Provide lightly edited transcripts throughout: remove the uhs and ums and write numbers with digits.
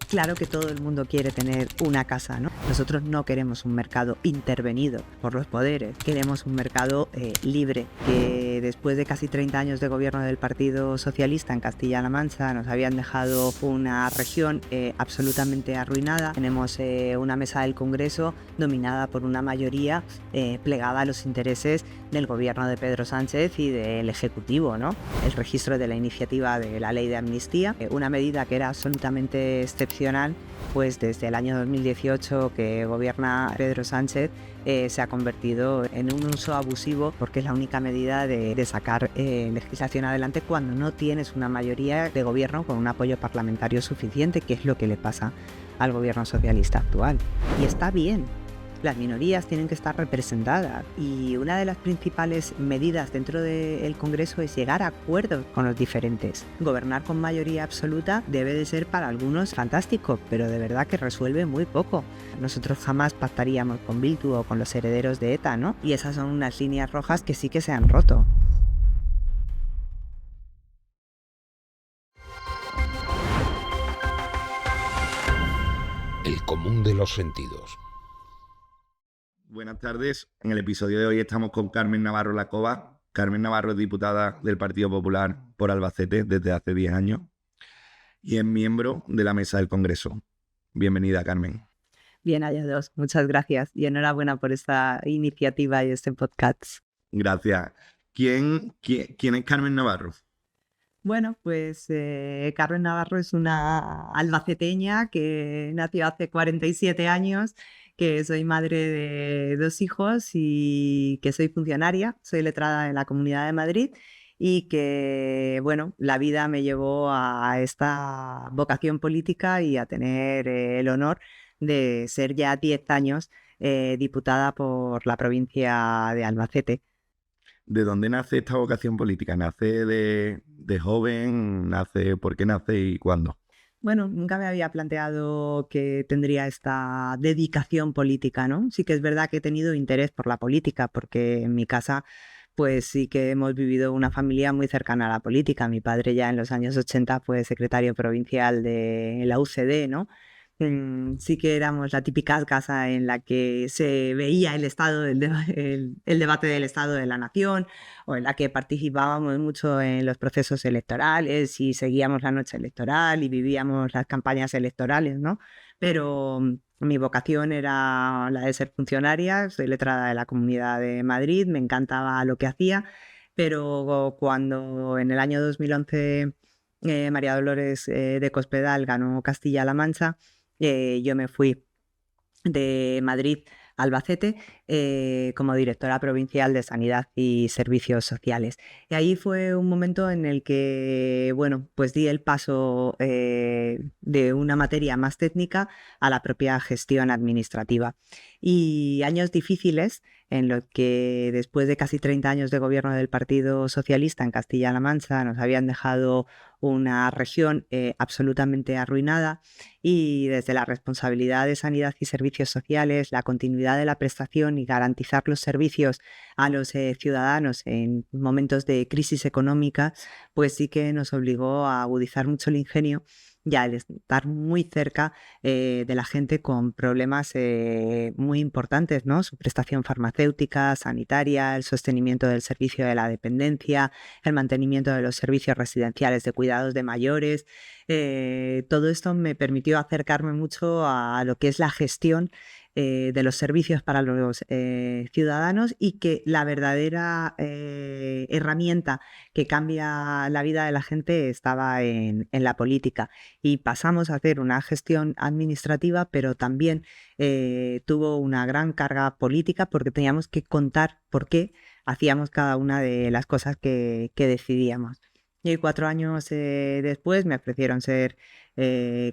Claro que todo el mundo quiere tener una casa, ¿no? Nosotros no queremos un mercado intervenido por los poderes, queremos un mercado libre, que después de casi 30 años de gobierno del Partido Socialista en Castilla-La Mancha nos habían dejado una región absolutamente arruinada. Tenemos una mesa del Congreso dominada por una mayoría plegada a los intereses del gobierno de Pedro Sánchez y del Ejecutivo, ¿no? El registro de la iniciativa de la ley de amnistía, una medida que era absolutamente excepcional, pues desde el año 2018 que gobierna Pedro Sánchez se ha convertido en un uso abusivo, porque es la única medida de sacar legislación adelante cuando no tienes una mayoría de gobierno con un apoyo parlamentario suficiente, que es lo que le pasa al gobierno socialista actual. Y está bien. Las minorías tienen que estar representadas y una de las principales medidas dentro del Congreso es llegar a acuerdos con los diferentes. Gobernar con mayoría absoluta debe de ser para algunos fantástico, pero de verdad que resuelve muy poco. Nosotros jamás pactaríamos con Bildu o con los herederos de ETA, ¿no? Y esas son unas líneas rojas que sí que se han roto. El común de los sentidos. Buenas tardes. En el episodio de hoy estamos con Carmen Navarro Lacova. Carmen Navarro es diputada del Partido Popular por Albacete desde hace 10 años y es miembro de la mesa del Congreso. Bienvenida, Carmen. Bien hallados, muchas gracias y enhorabuena por esta iniciativa y este podcast. Gracias. ¿Quién es Carmen Navarro? Bueno, pues Carmen Navarro es una albaceteña que nació hace 47 años, que soy madre de 2 hijos y que soy funcionaria, soy letrada en la Comunidad de Madrid y que, bueno, la vida me llevó a esta vocación política y a tener el honor de ser ya 10 años diputada por la provincia de Albacete. ¿De dónde nace esta vocación política? ¿Nace de joven? ¿Por qué nace y cuándo? Bueno, nunca me había planteado que tendría esta dedicación política, ¿no? Sí que es verdad que he tenido interés por la política, porque en mi casa pues sí que hemos vivido una familia muy cercana a la política. Mi padre ya en los años 80 fue secretario provincial de la UCD, ¿no? Sí que éramos la típica casa en la que se veía el debate del Estado de la Nación, o en la que participábamos mucho en los procesos electorales y seguíamos la noche electoral y vivíamos las campañas electorales, ¿no? Pero mi vocación era la de ser funcionaria, soy letrada de la Comunidad de Madrid, me encantaba lo que hacía, pero cuando en el año 2011 María Dolores de Cospedal ganó Castilla-La Mancha, yo me fui de Madrid a Albacete como directora provincial de Sanidad y Servicios Sociales. Y ahí fue un momento en el que, bueno, pues di el paso de una materia más técnica a la propia gestión administrativa. Y años difíciles en los que después de casi 30 años de gobierno del Partido Socialista en Castilla-La Mancha nos habían dejado una región absolutamente arruinada, y desde la responsabilidad de Sanidad y Servicios Sociales, la continuidad de la prestación y garantizar los servicios a los ciudadanos en momentos de crisis económica, pues sí que nos obligó a agudizar mucho el ingenio y al estar muy cerca de la gente con problemas muy importantes, ¿no? Su prestación farmacéutica, sanitaria, el sostenimiento del servicio de la dependencia, el mantenimiento de los servicios residenciales de cuidados de mayores. Todo esto me permitió acercarme mucho a lo que es la gestión de los servicios para los ciudadanos, y que la verdadera herramienta que cambia la vida de la gente estaba en la política, y pasamos a hacer una gestión administrativa, pero también tuvo una gran carga política, porque teníamos que contar por qué hacíamos cada una de las cosas que decidíamos. Y 4 años después me ofrecieron ser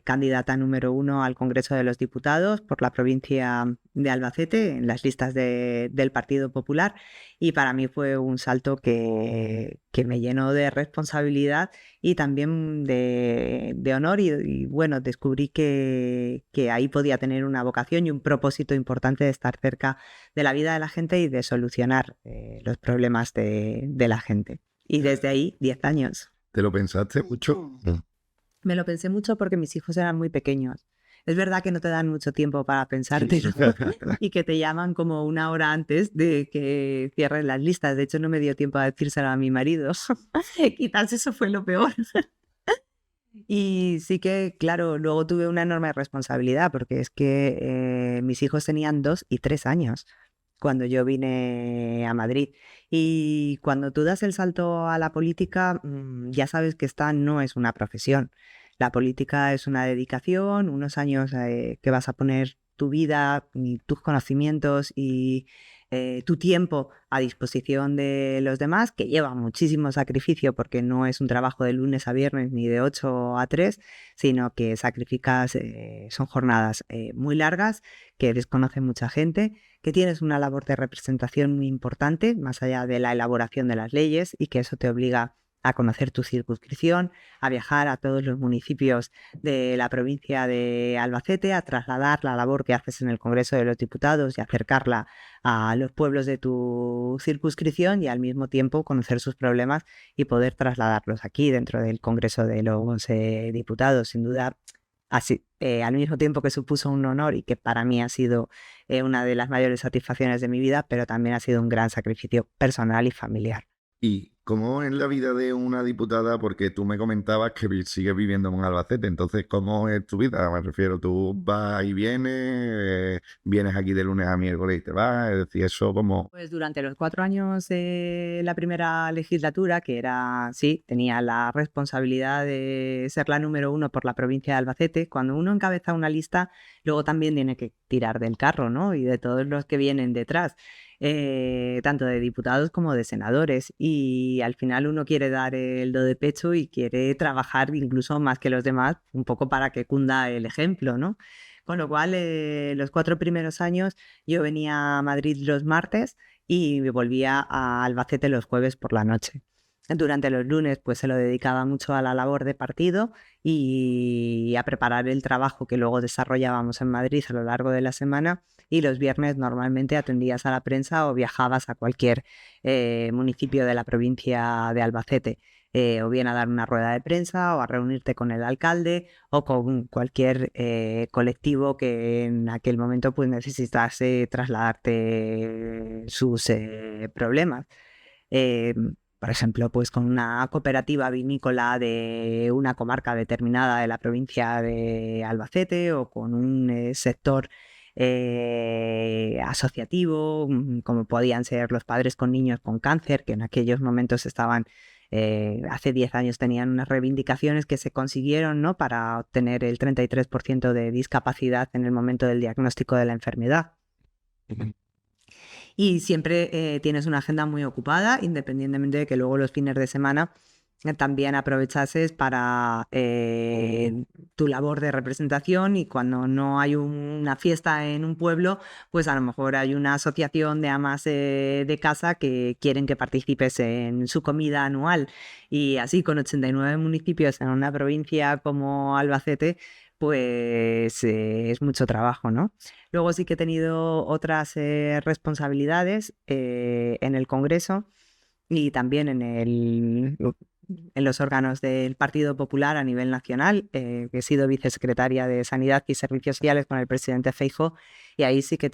candidata número 1 al Congreso de los Diputados por la provincia de Albacete en las listas del Partido Popular, y para mí fue un salto que me llenó de responsabilidad y también de honor, y bueno, descubrí que ahí podía tener una vocación y un propósito importante de estar cerca de la vida de la gente y de solucionar los problemas de la gente. Y desde ahí, 10 años. ¿Te lo pensaste mucho? Me lo pensé mucho porque mis hijos eran muy pequeños. Es verdad que no te dan mucho tiempo para pensártelo y que te llaman como una hora antes de que cierren las listas. De hecho, no me dio tiempo a decírselo a mi marido. Quizás eso fue lo peor. Y sí que, claro, luego tuve una enorme responsabilidad porque es que mis hijos tenían 2 y 3 años cuando yo vine a Madrid. Y cuando tú das el salto a la política, ya sabes que esta no es una profesión. La política es una dedicación, unos años que vas a poner tu vida, y tus conocimientos y tu tiempo a disposición de los demás, que lleva muchísimo sacrificio porque no es un trabajo de lunes a viernes ni de 8 a 3, sino que sacrificas, son jornadas muy largas, que desconoce mucha gente, que tienes una labor de representación muy importante, más allá de la elaboración de las leyes, y que eso te obliga a conocer tu circunscripción, a viajar a todos los municipios de la provincia de Albacete, a trasladar la labor que haces en el Congreso de los Diputados y acercarla a los pueblos de tu circunscripción y al mismo tiempo conocer sus problemas y poder trasladarlos aquí dentro del Congreso de los Diputados. Sin duda, así, al mismo tiempo que supuso un honor y que para mí ha sido una de las mayores satisfacciones de mi vida, pero también ha sido un gran sacrificio personal y familiar. ¿Y cómo es la vida de una diputada? Porque tú me comentabas que sigues viviendo en Albacete, entonces, ¿cómo es tu vida? Me refiero, tú vas y vienes, vienes aquí de lunes a miércoles y te vas, es decir, eso como... Pues durante los 4 años de la primera legislatura, que era, sí, tenía la responsabilidad de ser la número 1 por la provincia de Albacete. Cuando uno encabeza una lista, luego también tiene que tirar del carro, ¿no? Y de todos los que vienen detrás, tanto de diputados como de senadores. Y al final uno quiere dar el do de pecho y quiere trabajar incluso más que los demás, un poco para que cunda el ejemplo, ¿no? Con lo cual, los 4 primeros años yo venía a Madrid los martes y me volvía a Albacete los jueves por la noche. Durante los lunes pues se lo dedicaba mucho a la labor de partido y a preparar el trabajo que luego desarrollábamos en Madrid a lo largo de la semana, y los viernes normalmente atendías a la prensa o viajabas a cualquier municipio de la provincia de Albacete, o bien a dar una rueda de prensa o a reunirte con el alcalde o con cualquier colectivo que en aquel momento pues necesitase trasladarte sus problemas. Eh, por ejemplo, pues con una cooperativa vinícola de una comarca determinada de la provincia de Albacete, o con un sector asociativo, como podían ser los padres con niños con cáncer, que en aquellos momentos estaban, hace 10 años tenían unas reivindicaciones que se consiguieron, ¿no?, para obtener el 33% de discapacidad en el momento del diagnóstico de la enfermedad. Y siempre tienes una agenda muy ocupada, independientemente de que luego los fines de semana también aprovechases para tu labor de representación, y cuando no hay una fiesta en un pueblo, pues a lo mejor hay una asociación de amas de casa que quieren que participes en su comida anual, y así con 89 municipios en una provincia como Albacete, pues es mucho trabajo, ¿no? Luego sí que he tenido otras responsabilidades en el Congreso y también en los órganos del Partido Popular a nivel nacional. Que he sido vicesecretaria de Sanidad y Servicios Sociales con el presidente Feijóo, y ahí sí que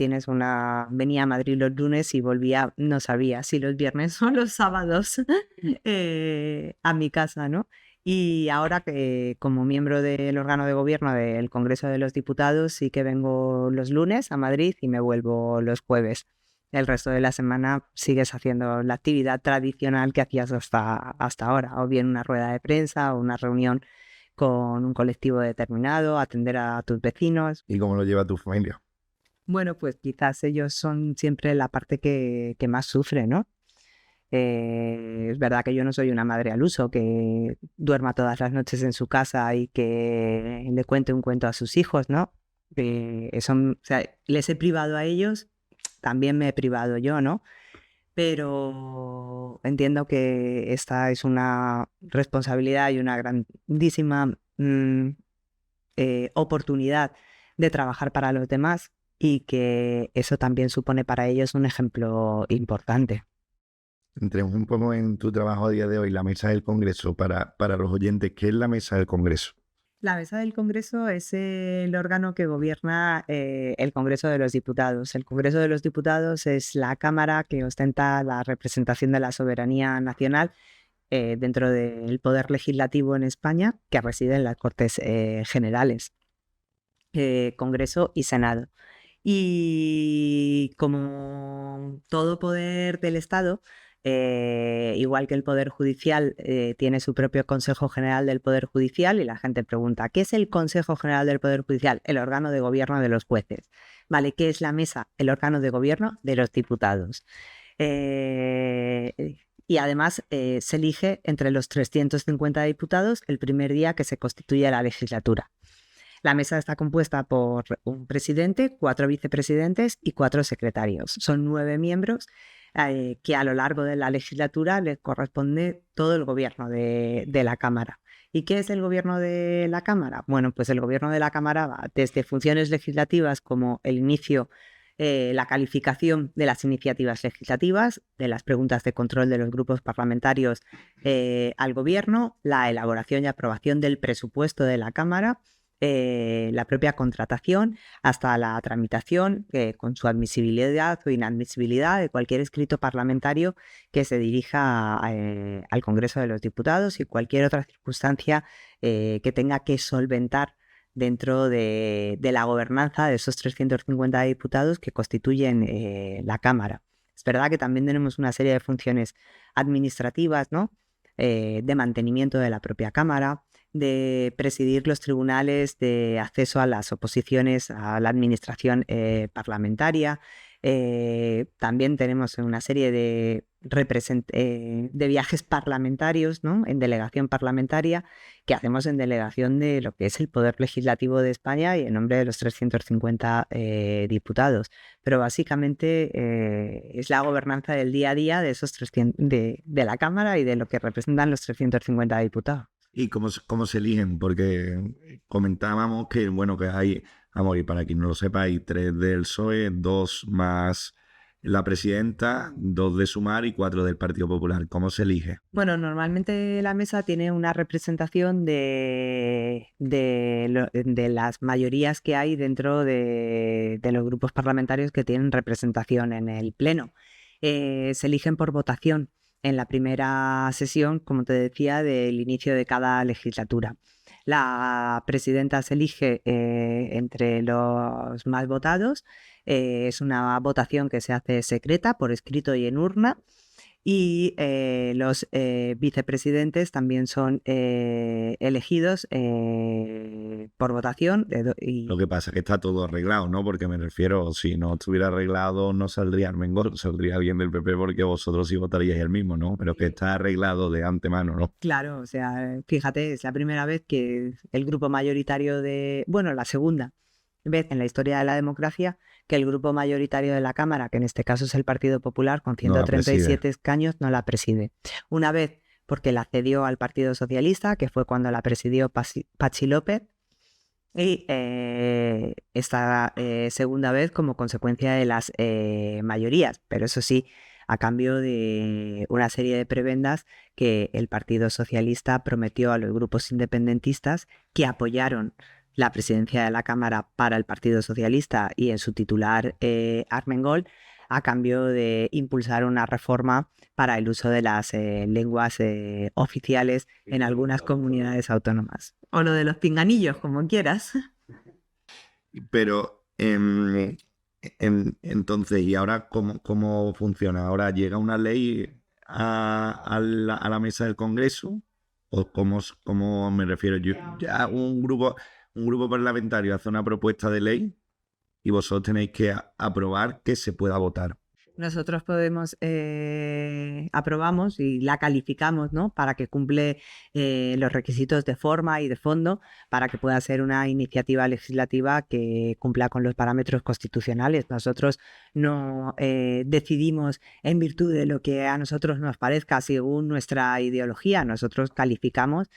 venía a Madrid los lunes y volvía, no sabía si los viernes o los sábados, a mi casa, ¿no? Y ahora que como miembro del órgano de gobierno del Congreso de los Diputados, sí que vengo los lunes a Madrid y me vuelvo los jueves. El resto de la semana sigues haciendo la actividad tradicional que hacías hasta ahora, o bien una rueda de prensa o una reunión con un colectivo determinado, atender a tus vecinos. ¿Y cómo lo lleva tu familia? Bueno, pues quizás ellos son siempre la parte que más sufre, ¿no? Es verdad que yo no soy una madre al uso que duerma todas las noches en su casa y que le cuente un cuento a sus hijos, ¿no? O sea, les he privado a ellos, también me he privado yo, ¿no? Pero entiendo que esta es una responsabilidad y una grandísima oportunidad de trabajar para los demás, y que eso también supone para ellos un ejemplo importante. Entremos un poco en tu trabajo a día de hoy, la mesa del Congreso, para los oyentes. ¿Qué es la mesa del Congreso? La mesa del Congreso es el órgano que gobierna el Congreso de los Diputados. El Congreso de los Diputados es la Cámara que ostenta la representación de la soberanía nacional dentro del poder legislativo en España, que reside en las Cortes Generales, Congreso y Senado. Y como todo poder del Estado, igual que el Poder Judicial tiene su propio Consejo General del Poder Judicial, y la gente pregunta, ¿qué es el Consejo General del Poder Judicial? El órgano de gobierno de los jueces. ¿Vale? ¿Qué es la mesa? El órgano de gobierno de los diputados. Y además se elige entre los 350 diputados el primer día que se constituye la legislatura. La mesa está compuesta por un presidente, 4 vicepresidentes y 4 secretarios. Son 9 miembros que a lo largo de la legislatura les corresponde todo el gobierno de la Cámara. ¿Y qué es el gobierno de la Cámara? Bueno, pues el gobierno de la Cámara va desde funciones legislativas como el inicio, la calificación de las iniciativas legislativas, de las preguntas de control de los grupos parlamentarios al gobierno, la elaboración y aprobación del presupuesto de la Cámara, la propia contratación, hasta la tramitación con su admisibilidad o inadmisibilidad de cualquier escrito parlamentario que se dirija al Congreso de los Diputados y cualquier otra circunstancia que tenga que solventar dentro de la gobernanza de esos 350 diputados que constituyen la Cámara. Es verdad que también tenemos una serie de funciones administrativas, ¿no? De mantenimiento de la propia Cámara, de presidir los tribunales de acceso a las oposiciones a la administración parlamentaria. También tenemos una serie de viajes parlamentarios, ¿no? En delegación parlamentaria, que hacemos en delegación de lo que es el Poder Legislativo de España y en nombre de los 350 diputados. Pero básicamente es la gobernanza del día a día de esos 300, de la Cámara y de lo que representan los 350 diputados. ¿Y cómo se eligen? Porque comentábamos que, bueno, que hay, vamos, y para quien no lo sepa, hay 3 del PSOE, 2 más la presidenta, 2 de Sumar y 4 del Partido Popular. ¿Cómo se elige? Bueno, normalmente la mesa tiene una representación de las mayorías que hay dentro de los grupos parlamentarios que tienen representación en el Pleno. Se eligen por votación en la primera sesión, como te decía, del inicio de cada legislatura. La presidenta se elige entre los más votados. Es una votación que se hace secreta, por escrito y en urna. Y los vicepresidentes también son elegidos por votación. Lo que pasa es que está todo arreglado, ¿no? Porque me refiero, si no estuviera arreglado no saldría Armengol, saldría alguien del PP porque vosotros sí votaríais el mismo, ¿no? Pero que está arreglado de antemano, ¿no? Claro, o sea, fíjate, es la primera vez que el grupo mayoritario la segunda vez en la historia de la democracia que el grupo mayoritario de la Cámara, que en este caso es el Partido Popular, con 137 escaños, no la preside. Una vez porque la cedió al Partido Socialista, que fue cuando la presidió Patxi López, y esta segunda vez como consecuencia de las mayorías, pero eso sí, a cambio de una serie de prebendas que el Partido Socialista prometió a los grupos independentistas que apoyaron la presidencia de la Cámara para el Partido Socialista y en su titular Armengol, a cambio de impulsar una reforma para el uso de las lenguas oficiales en algunas comunidades autónomas. O lo de los pinganillos, como quieras. Pero entonces, ¿y ahora cómo funciona? ¿Ahora llega una ley a la mesa del Congreso? ¿O cómo me refiero yo? Ya un grupo parlamentario hace una propuesta de ley y vosotros tenéis que aprobar que se pueda votar. Nosotros aprobamos y la calificamos, ¿no? Para que cumple los requisitos de forma y de fondo, para que pueda ser una iniciativa legislativa que cumpla con los parámetros constitucionales. Nosotros no decidimos en virtud de lo que a nosotros nos parezca según nuestra ideología. Nosotros calificamos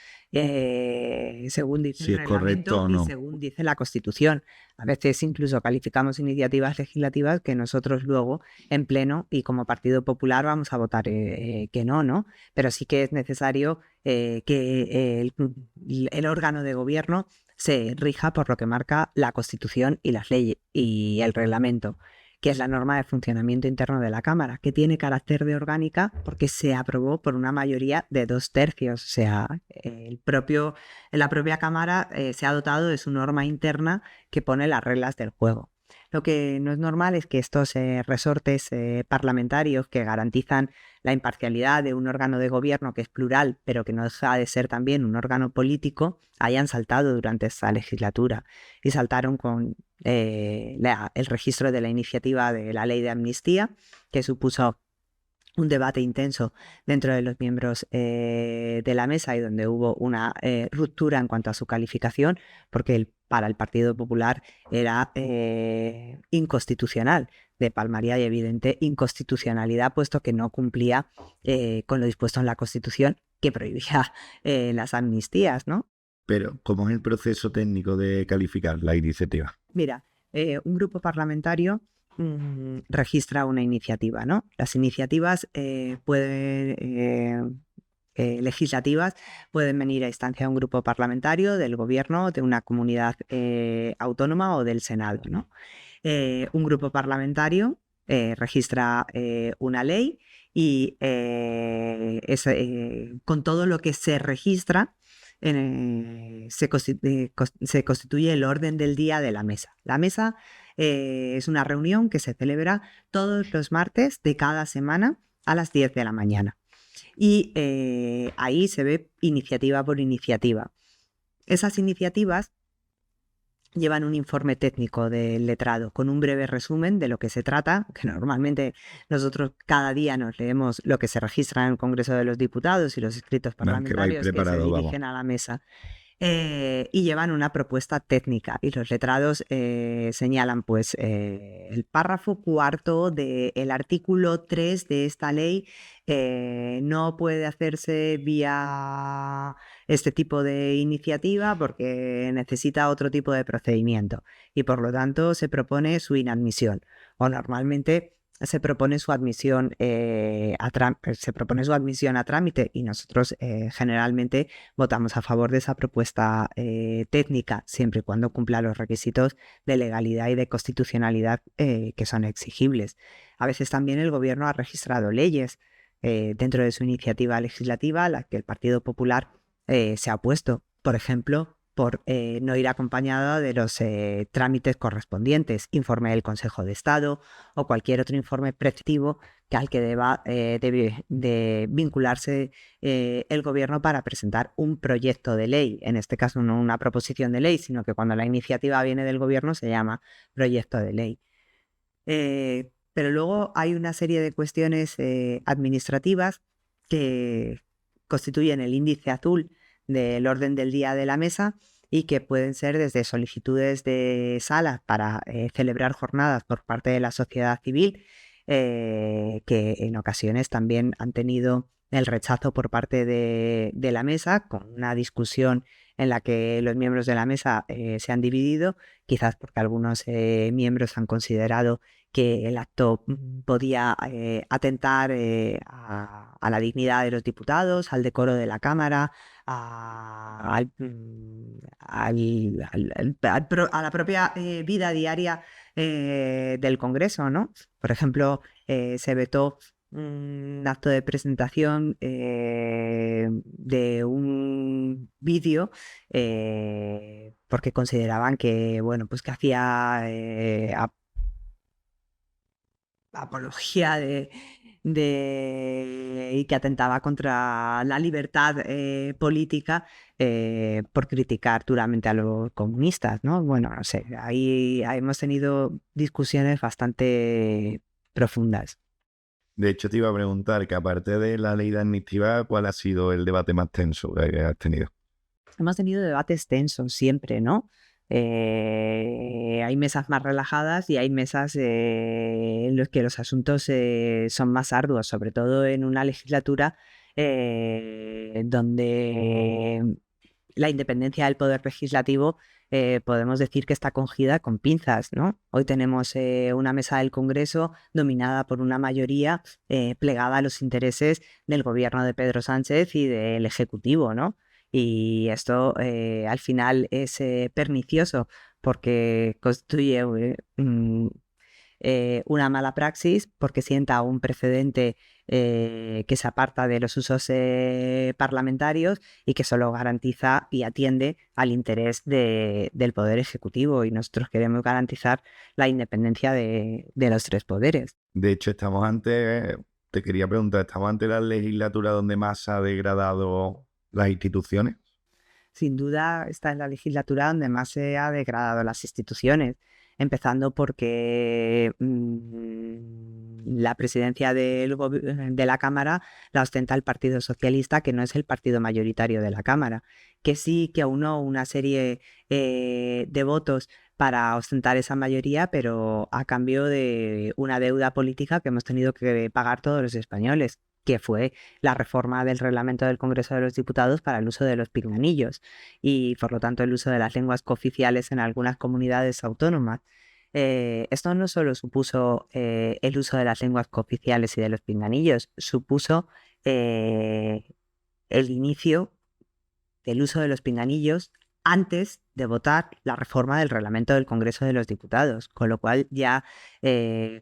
según dice el reglamento y según dice la Constitución. A veces incluso calificamos iniciativas legislativas que nosotros luego empleamos Pleno y como Partido Popular vamos a votar que no, ¿no? Pero sí que es necesario que el órgano de gobierno se rija por lo que marca la Constitución y las leyes y el reglamento, que es la norma de funcionamiento interno de la Cámara, que tiene carácter de orgánica porque se aprobó por una mayoría de 2/3. O sea, la propia Cámara se ha dotado de su norma interna que pone las reglas del juego. Lo que no es normal es que estos resortes parlamentarios que garantizan la imparcialidad de un órgano de gobierno que es plural, pero que no deja de ser también un órgano político, hayan saltado durante esta legislatura y saltaron con el registro de la iniciativa de la ley de amnistía, que supuso un debate intenso dentro de los miembros de la mesa y donde hubo una ruptura en cuanto a su calificación, porque para el Partido Popular era inconstitucional, de palmaría y evidente inconstitucionalidad, puesto que no cumplía con lo dispuesto en la Constitución, que prohibía las amnistías, ¿no? Pero, ¿cómo es el proceso técnico de calificar la iniciativa? Mira, un grupo parlamentario registra una iniciativa, ¿no? Las iniciativas legislativas pueden venir a instancia de un grupo parlamentario, del gobierno, de una comunidad autónoma o del Senado, ¿no? Un grupo parlamentario registra una ley y con todo lo que se registra se constituye el orden del día de la mesa. La mesa es una reunión que se celebra todos los martes de cada semana a las 10 de la mañana. Y ahí se ve iniciativa por iniciativa. Esas iniciativas llevan un informe técnico del letrado con un breve resumen de lo que se trata, que normalmente nosotros cada día nos leemos lo que se registra en el Congreso de los Diputados y los escritos parlamentarios que se dirigen a la mesa. Y llevan una propuesta técnica y los letrados señalan pues el párrafo 4 del artículo 3 de esta ley no puede hacerse vía este tipo de iniciativa porque necesita otro tipo de procedimiento y por lo tanto se propone su inadmisión o normalmente se propone su admisión a trámite y nosotros generalmente votamos a favor de esa propuesta técnica siempre y cuando cumpla los requisitos de legalidad y de constitucionalidad que son exigibles. A veces también el gobierno ha registrado leyes dentro de su iniciativa legislativa a la que el Partido Popular se ha opuesto, por ejemplo, por no ir acompañada de los trámites correspondientes, informe del Consejo de Estado o cualquier otro informe preceptivo al que deba de vincularse el gobierno para presentar un proyecto de ley. En este caso no una proposición de ley, sino que cuando la iniciativa viene del gobierno se llama proyecto de ley. Pero luego hay una serie de cuestiones administrativas que constituyen el índice azul del orden del día de la mesa y que pueden ser desde solicitudes de salas para celebrar jornadas por parte de la sociedad civil, que en ocasiones también han tenido el rechazo por parte de la mesa, con una discusión en la que los miembros de la mesa se han dividido, quizás porque algunos miembros han considerado que el acto podía atentar a la dignidad de los diputados, al decoro de la Cámara, a la propia vida diaria del Congreso, ¿no? Por ejemplo, se vetó un acto de presentación de un vídeo porque consideraban que, bueno, pues que hacía apología y que atentaba contra la libertad política por criticar duramente a los comunistas, ¿no? Bueno, no sé, ahí hemos tenido discusiones bastante profundas. De hecho, te iba a preguntar que aparte de la ley de amnistía, ¿cuál ha sido el debate más tenso que has tenido? Hemos tenido debates tensos siempre, ¿no? Hay mesas más relajadas y hay mesas en las que los asuntos son más arduos, sobre todo en una legislatura donde la independencia del poder legislativo podemos decir que está cogida con pinzas, ¿no? Hoy tenemos una mesa del Congreso dominada por una mayoría plegada a los intereses del gobierno de Pedro Sánchez y del Ejecutivo, ¿no? Y esto al final es pernicioso porque constituye una mala praxis, porque sienta un precedente que se aparta de los usos parlamentarios y que solo garantiza y atiende al interés del Poder Ejecutivo. Y nosotros queremos garantizar la independencia de los tres poderes. De hecho, te quería preguntar, ¿estamos ante la legislatura donde más ha degradado las instituciones? Sin duda, esta es la legislatura donde más se ha degradado las instituciones, empezando porque la presidencia de la Cámara la ostenta el Partido Socialista, que no es el partido mayoritario de la Cámara, que sí que aunó una serie de votos para ostentar esa mayoría, pero a cambio de una deuda política que hemos tenido que pagar todos los españoles, que fue la reforma del reglamento del Congreso de los Diputados para el uso de los pinganillos y, por lo tanto, el uso de las lenguas cooficiales en algunas comunidades autónomas. Esto no solo supuso el uso de las lenguas cooficiales y de los pinganillos, supuso el inicio del uso de los pinganillos antes de votar la reforma del reglamento del Congreso de los Diputados, con lo cual ya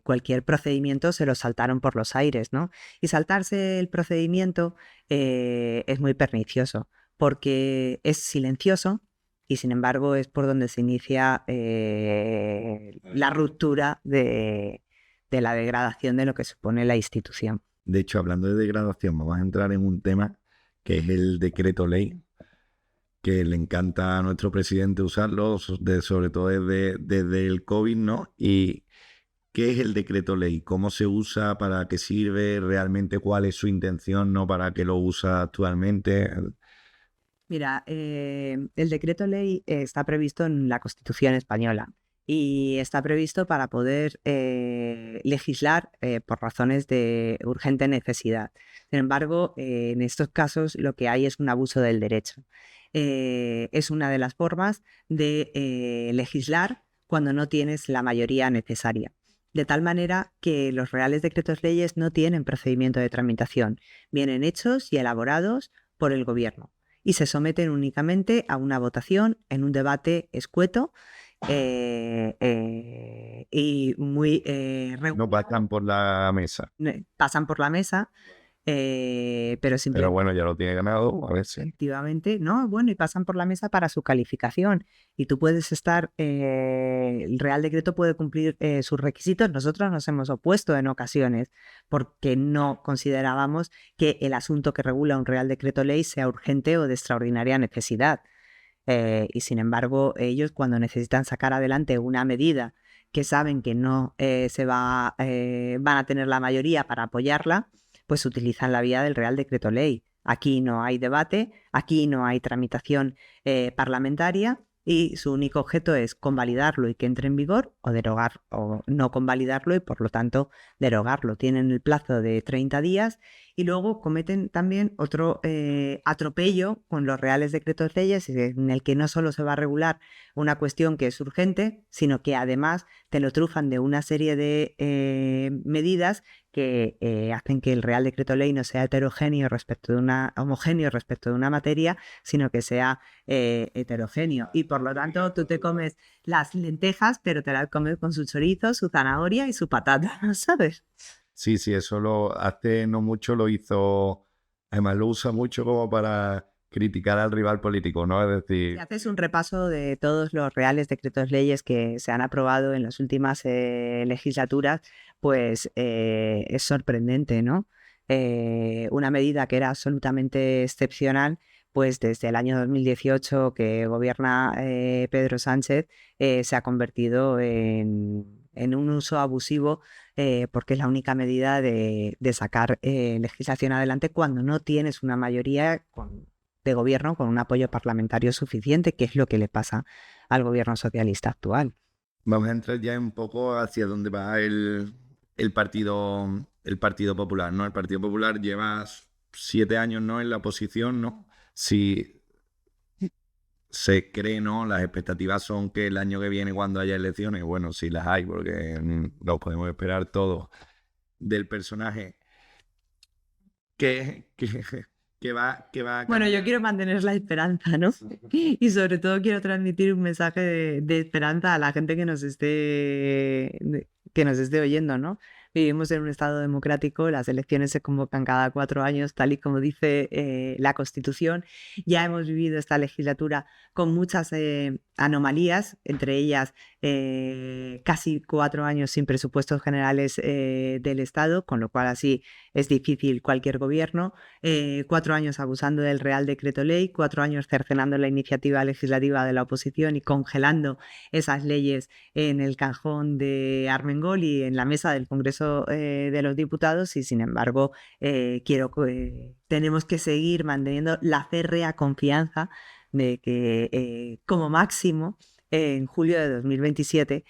cualquier procedimiento se lo saltaron por los aires, ¿no? Y saltarse el procedimiento es muy pernicioso, porque es silencioso y, sin embargo, es por donde se inicia la ruptura de la degradación de lo que supone la institución. De hecho, hablando de degradación, vamos a entrar en un tema que es el decreto ley, que le encanta a nuestro presidente usarlo, sobre todo desde el COVID, ¿no? Y ¿qué es el decreto ley? ¿Cómo se usa? ¿Para qué sirve? ¿Realmente cuál es su intención? ¿No? ¿Para qué lo usa actualmente? Mira, el decreto ley está previsto en la Constitución española y está previsto para poder legislar por razones de urgente necesidad. Sin embargo, en estos casos lo que hay es un abuso del derecho. Es una de las formas de legislar cuando no tienes la mayoría necesaria. De tal manera que los reales decretos leyes no tienen procedimiento de tramitación, vienen hechos y elaborados por el gobierno y se someten únicamente a una votación en un debate escueto y muy No pasan por la mesa. pasan por la mesa, pero Pero simplemente bueno, ya lo tiene ganado, a ver si. efectivamente, ¿no? Bueno, y pasan por la mesa para su calificación. Y tú puedes estar, el Real Decreto puede cumplir sus requisitos. Nosotros nos hemos opuesto en ocasiones porque no considerábamos que el asunto que regula un Real Decreto Ley sea urgente o de extraordinaria necesidad. Y sin embargo, ellos cuando necesitan sacar adelante una medida que saben que no van a tener la mayoría para apoyarla, pues utilizan la vía del Real Decreto Ley. Aquí no hay debate, aquí no hay tramitación parlamentaria y su único objeto es convalidarlo y que entre en vigor o derogar o no convalidarlo y por lo tanto derogarlo. Tienen el plazo de 30 días y luego cometen también otro atropello con los reales decretos leyes en el que no solo se va a regular una cuestión que es urgente, sino que además te lo trufan de una serie de medidas que hacen que el Real Decreto Ley no sea homogéneo respecto de una materia, sino que sea heterogéneo. Y por lo tanto, tú te comes las lentejas, pero te las comes con su chorizo, su zanahoria y su patata, ¿sabes? Sí, eso hace no mucho lo hizo, además lo usa mucho como para criticar al rival político, ¿no? Es decir, Si haces un repaso de todos los reales decretos leyes que se han aprobado en las últimas legislaturas, pues es sorprendente, ¿no? Una medida que era absolutamente excepcional, pues desde el año 2018 que gobierna Pedro Sánchez, se ha convertido en un uso abusivo porque es la única medida de sacar legislación adelante cuando no tienes una mayoría de gobierno con un apoyo parlamentario suficiente, que es lo que le pasa al gobierno socialista actual. vamos a entrar ya un poco hacia dónde va el Partido Popular, ¿no? El Partido Popular lleva 7 años, ¿no? En la oposición, ¿no? Si se cree, ¿no? Las expectativas son que el año que viene, cuando haya elecciones, bueno, sí las hay, porque lo podemos esperar todo del personaje, que, que, que va a Bueno, yo cambiar. quiero mantener la esperanza, ¿no? Y sobre todo quiero transmitir un mensaje de esperanza a la gente que nos esté oyendo, ¿no? Vivimos en un estado democrático, las elecciones se convocan cada 4 años, tal y como dice la Constitución. Ya hemos vivido esta legislatura con muchas anomalías, entre ellas casi 4 años sin presupuestos generales del Estado, con lo cual así es difícil cualquier gobierno. 4 años abusando del Real Decreto Ley, 4 años cercenando la iniciativa legislativa de la oposición y congelando esas leyes en el cajón de Armengol y en la mesa del Congreso de los Diputados, y sin embargo tenemos que seguir manteniendo la férrea confianza de que como máximo en julio de 2027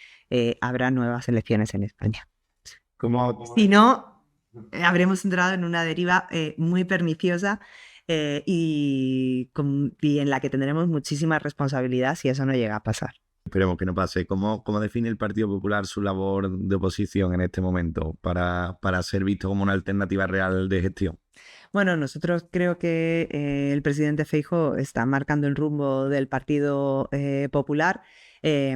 habrá nuevas elecciones en España. Si no, habremos entrado en una deriva muy perniciosa y en la que tendremos muchísima responsabilidad si eso no llega a pasar. Esperemos que no pase. ¿Cómo define el Partido Popular su labor de oposición en este momento para ser visto como una alternativa real de gestión? Bueno, nosotros creo que el presidente Feijóo está marcando el rumbo del Partido Popular,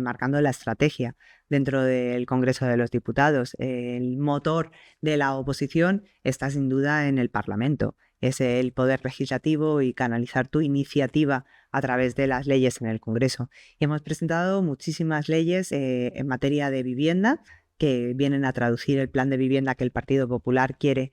marcando la estrategia dentro del Congreso de los Diputados. El motor de la oposición está sin duda en el Parlamento. Es el poder legislativo y canalizar tu iniciativa a través de las leyes en el Congreso. Y hemos presentado muchísimas leyes en materia de vivienda que vienen a traducir el plan de vivienda que el Partido Popular quiere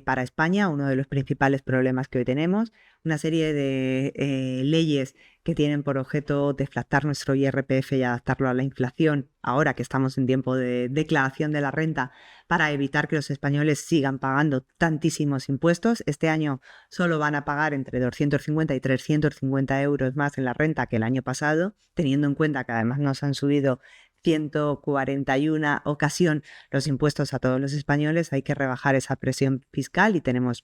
para España, uno de los principales problemas que hoy tenemos, una serie de leyes que tienen por objeto deflactar nuestro IRPF y adaptarlo a la inflación, ahora que estamos en tiempo de declaración de la renta, para evitar que los españoles sigan pagando tantísimos impuestos. Este año solo van a pagar entre 250 y 350 euros más en la renta que el año pasado, teniendo en cuenta que además nos han subido 141 ocasión los impuestos a todos los españoles. Hay que rebajar esa presión fiscal y tenemos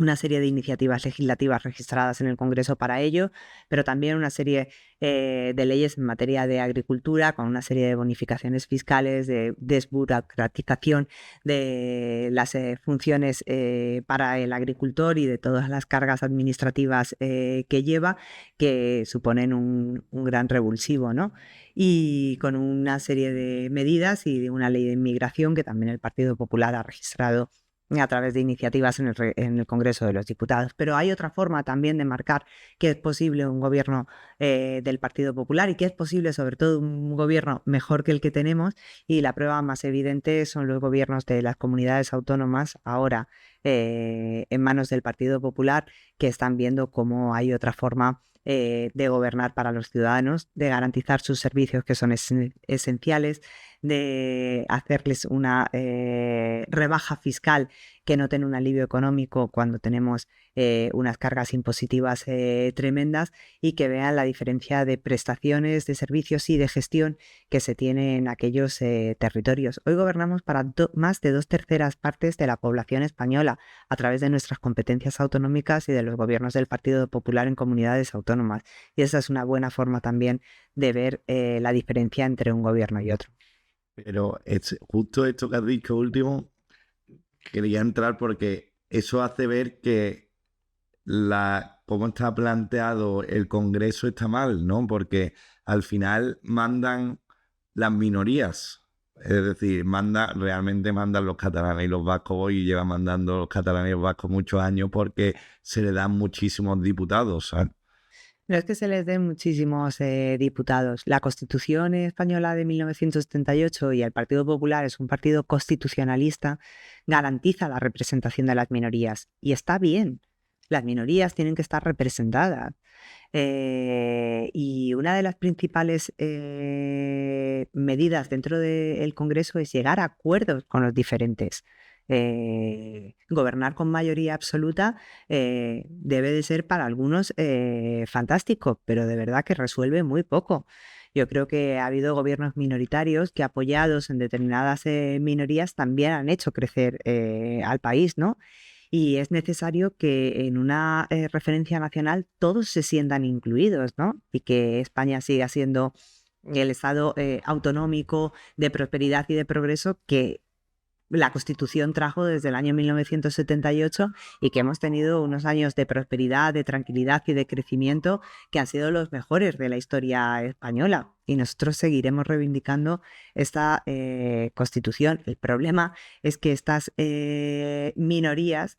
una serie de iniciativas legislativas registradas en el Congreso para ello, pero también una serie de leyes en materia de agricultura, con una serie de bonificaciones fiscales, de desburocratización de las funciones para el agricultor y de todas las cargas administrativas que lleva, que suponen un gran revulsivo, ¿no? Y con una serie de medidas y de una ley de inmigración que también el Partido Popular ha registrado a través de iniciativas en el Congreso de los Diputados. Pero hay otra forma también de marcar que es posible un gobierno del Partido Popular y que es posible sobre todo un gobierno mejor que el que tenemos, y la prueba más evidente son los gobiernos de las comunidades autónomas ahora en manos del Partido Popular, que están viendo cómo hay otra forma de gobernar para los ciudadanos, de garantizar sus servicios que son esenciales, de hacerles una rebaja fiscal que noten un alivio económico cuando tenemos unas cargas impositivas tremendas, y que vean la diferencia de prestaciones, de servicios y de gestión que se tiene en aquellos territorios. Hoy gobernamos para más de 2/3 partes de la población española a través de nuestras competencias autonómicas y de los gobiernos del Partido Popular en comunidades autónomas. Y esa es una buena forma también de ver la diferencia entre un gobierno y otro. Pero justo esto que has dicho último, quería entrar porque eso hace ver que cómo está planteado el Congreso está mal, ¿no? Porque al final mandan las minorías. Es decir, realmente mandan los catalanes y los vascos, y llevan mandando los catalanes y los vascos muchos años porque se le dan muchísimos diputados, ¿sabes? No es que se les den muchísimos diputados. La Constitución española de 1978 y el Partido Popular es un partido constitucionalista, garantiza la representación de las minorías. Y está bien, las minorías tienen que estar representadas. Y una de las principales medidas dentro del Congreso es llegar a acuerdos con los diferentes. Gobernar con mayoría absoluta debe de ser para algunos fantástico, pero de verdad que resuelve muy poco. Yo creo que ha habido gobiernos minoritarios que, apoyados en determinadas minorías, también han hecho crecer al país, ¿no? Y es necesario que en una referencia nacional todos se sientan incluidos, ¿no? Y que España siga siendo el Estado autonómico de prosperidad y de progreso que la Constitución trajo desde el año 1978 y que hemos tenido unos años de prosperidad, de tranquilidad y de crecimiento que han sido los mejores de la historia española. Y nosotros seguiremos reivindicando esta Constitución. El problema es que estas minorías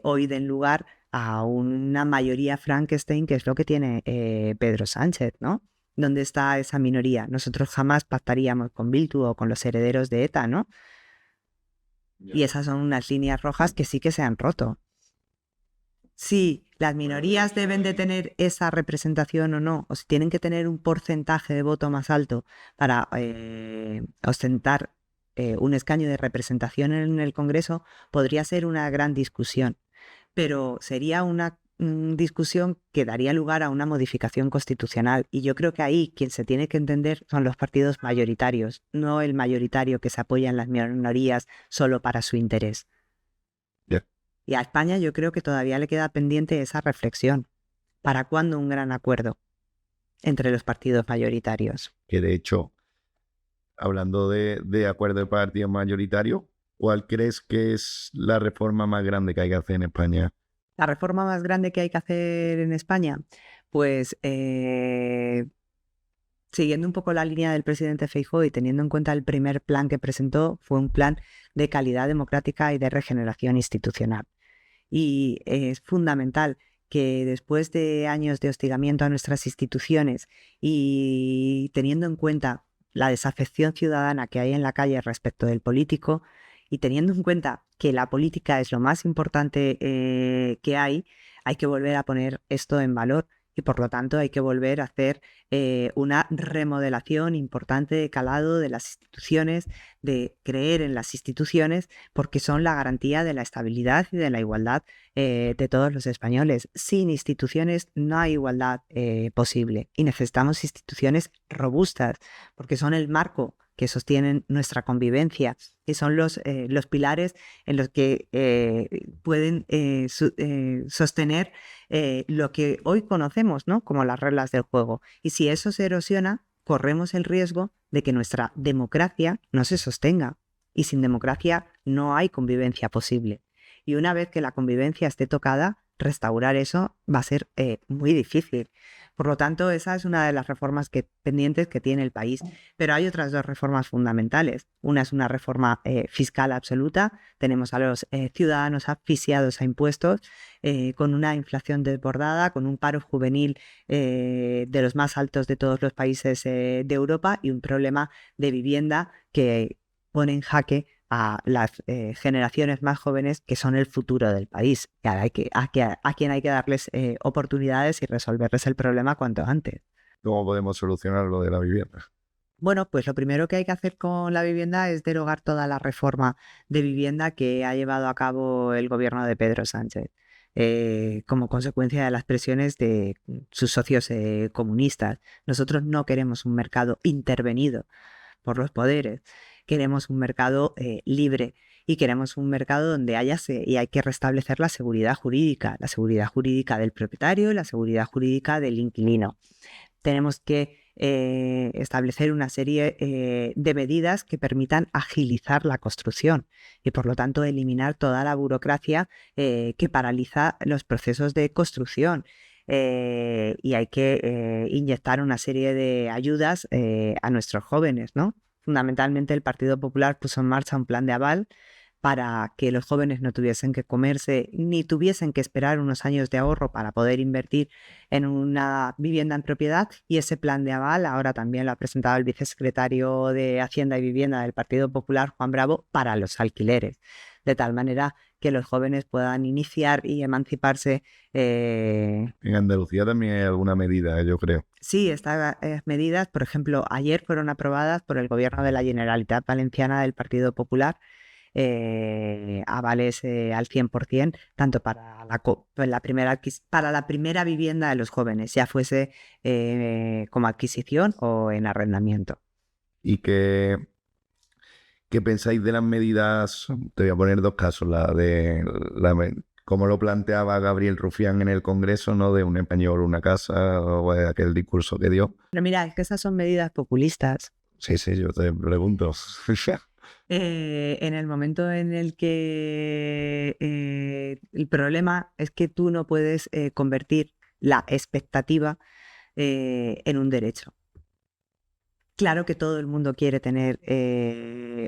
hoy den lugar a una mayoría Frankenstein, que es lo que tiene Pedro Sánchez, ¿no? ¿Dónde está esa minoría? Nosotros jamás pactaríamos con Bildu o con los herederos de ETA, ¿no? Y esas son unas líneas rojas que sí que se han roto. Si las minorías deben de tener esa representación o no, o si tienen que tener un porcentaje de voto más alto para ostentar un escaño de representación en el Congreso, podría ser una gran discusión. Pero sería una discusión que daría lugar a una modificación constitucional. Y yo creo que ahí quien se tiene que entender son los partidos mayoritarios, no el mayoritario que se apoya en las minorías solo para su interés. Yeah. Y a España yo creo que todavía le queda pendiente esa reflexión. ¿Para cuándo un gran acuerdo entre los partidos mayoritarios? Que de hecho, hablando de acuerdo de partidos mayoritarios, ¿cuál crees que es la reforma más grande que hay que hacer en España? La reforma más grande que hay que hacer en España, pues siguiendo un poco la línea del presidente Feijóo y teniendo en cuenta el primer plan que presentó, fue un plan de calidad democrática y de regeneración institucional. Y es fundamental que después de años de hostigamiento a nuestras instituciones y teniendo en cuenta la desafección ciudadana que hay en la calle respecto del político y teniendo en cuenta que la política es lo más importante que hay que volver a poner esto en valor y por lo tanto hay que volver a hacer una remodelación importante de calado de las instituciones, de creer en las instituciones porque son la garantía de la estabilidad y de la igualdad de todos los españoles. Sin instituciones no hay igualdad posible y necesitamos instituciones robustas porque son el marco que sostienen nuestra convivencia y son los pilares en los que pueden sostener lo que hoy conocemos, ¿no? Como las reglas del juego. Y si eso se erosiona, corremos el riesgo de que nuestra democracia no se sostenga. Y sin democracia no hay convivencia posible. Y una vez que la convivencia esté tocada, restaurar eso va a ser muy difícil. Por lo tanto, esa es una de las reformas pendientes que tiene el país. Pero hay otras dos reformas fundamentales. Una es una reforma fiscal absoluta. Tenemos a los ciudadanos asfixiados a impuestos, con una inflación desbordada, con un paro juvenil de los más altos de todos los países de Europa y un problema de vivienda que pone en jaque a las generaciones más jóvenes que son el futuro del país. Y ahora a quien hay que darles oportunidades y resolverles el problema cuanto antes. ¿Cómo podemos solucionar lo de la vivienda? Bueno, pues lo primero que hay que hacer con la vivienda es derogar toda la reforma de vivienda que ha llevado a cabo el gobierno de Pedro Sánchez. Como consecuencia de las presiones de sus socios comunistas. Nosotros no queremos un mercado intervenido por los poderes, queremos un mercado libre y queremos un mercado donde y hay que restablecer la seguridad jurídica del propietario y la seguridad jurídica del inquilino. Tenemos que establecer una serie de medidas que permitan agilizar la construcción y por lo tanto eliminar toda la burocracia que paraliza los procesos de construcción. Y hay que inyectar una serie de ayudas a nuestros jóvenes, ¿no? Fundamentalmente el Partido Popular puso en marcha un plan de aval para que los jóvenes no tuviesen que comerse ni tuviesen que esperar unos años de ahorro para poder invertir en una vivienda en propiedad, y ese plan de aval ahora también lo ha presentado el vicesecretario de Hacienda y Vivienda del Partido Popular, Juan Bravo, para los alquileres, de tal manera que los jóvenes puedan iniciar y emanciparse. En Andalucía también hay alguna medida, yo creo. Sí, estas medidas, por ejemplo, ayer fueron aprobadas por el Gobierno de la Generalitat Valenciana del Partido Popular, avales al 100%, tanto para la primera vivienda de los jóvenes, ya fuese como adquisición o en arrendamiento. ¿Y qué ¿Qué pensáis de las medidas? Te voy a poner dos casos, como lo planteaba Gabriel Rufián en el Congreso, ¿no? De un español, una casa, o aquel discurso que dio. Pero mira, es que esas son medidas populistas. Sí, yo te pregunto. En el momento en el que el problema es que tú no puedes convertir la expectativa en un derecho. Claro que todo el mundo quiere tener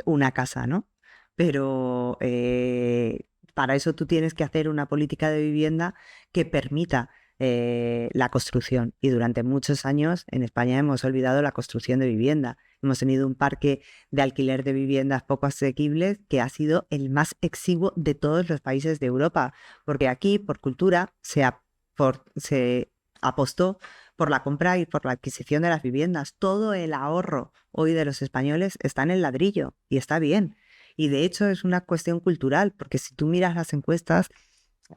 una casa, ¿no? Pero para eso tú tienes que hacer una política de vivienda que permita la construcción. Y durante muchos años en España hemos olvidado la construcción de vivienda. Hemos tenido un parque de alquiler de viviendas poco asequibles que ha sido el más exiguo de todos los países de Europa, porque aquí, por cultura, se apostó por la compra y por la adquisición de las viviendas. Todo el ahorro hoy de los españoles está en el ladrillo y está bien. Y de hecho es una cuestión cultural, porque si tú miras las encuestas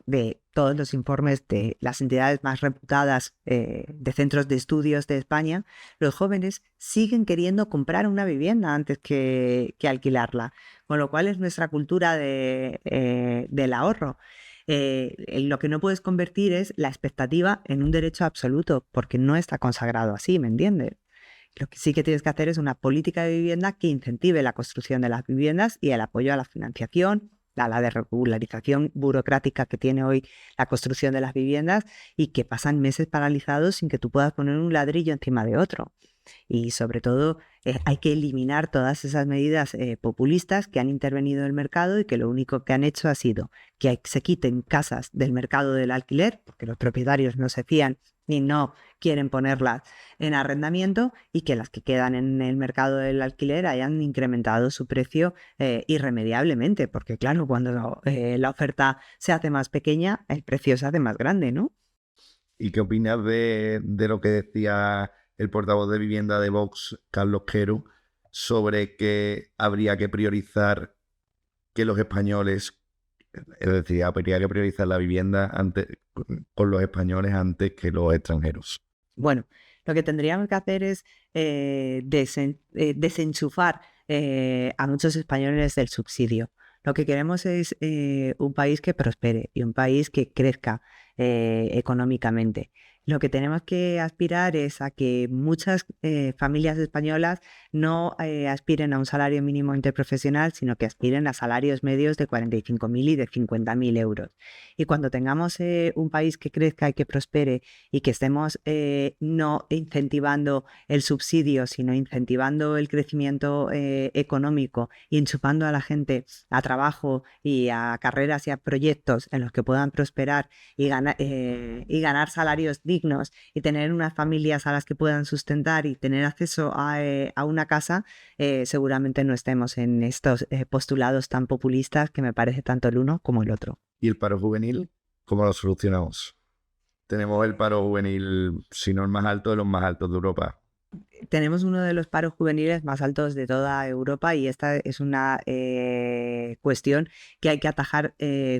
de todos los informes de las entidades más reputadas de centros de estudios de España, los jóvenes siguen queriendo comprar una vivienda antes que alquilarla, con lo cual es nuestra cultura del ahorro. Lo que no puedes convertir es la expectativa en un derecho absoluto, porque no está consagrado así, ¿me entiendes? Lo que sí que tienes que hacer es una política de vivienda que incentive la construcción de las viviendas y el apoyo a la financiación, a la desregularización burocrática que tiene hoy la construcción de las viviendas y que pasan meses paralizados sin que tú puedas poner un ladrillo encima de otro. Y sobre todo hay que eliminar todas esas medidas populistas que han intervenido en el mercado y que lo único que han hecho ha sido que se quiten casas del mercado del alquiler, porque los propietarios no se fían y no quieren ponerlas en arrendamiento, y que las que quedan en el mercado del alquiler hayan incrementado su precio irremediablemente, porque claro, cuando la oferta se hace más pequeña, el precio se hace más grande, ¿no? ¿Y qué opinas de lo que decía el portavoz de vivienda de Vox, Carlos Quero, sobre que habría que priorizar que los españoles, es decir, habría que priorizar la vivienda con los españoles antes que los extranjeros? Bueno, lo que tendríamos que hacer es desenchufar a muchos españoles del subsidio. Lo que queremos es un país que prospere y un país que crezca económicamente. Lo que tenemos que aspirar es a que muchas familias españolas no aspiren a un salario mínimo interprofesional, sino que aspiren a salarios medios de 45.000 y de 50.000 euros. Y cuando tengamos un país que crezca y que prospere y que estemos no incentivando el subsidio, sino incentivando el crecimiento económico y enchufando a la gente a trabajo y a carreras y a proyectos en los que puedan prosperar y ganar salarios dignos y tener unas familias a las que puedan sustentar y tener acceso a una casa, seguramente no estemos en estos postulados tan populistas que me parece tanto el uno como el otro. ¿Y el paro juvenil? ¿Cómo lo solucionamos? Tenemos el paro juvenil, si no el más alto, de los más altos de Europa. Tenemos uno de los paros juveniles más altos de toda Europa y esta es una cuestión que hay que atajar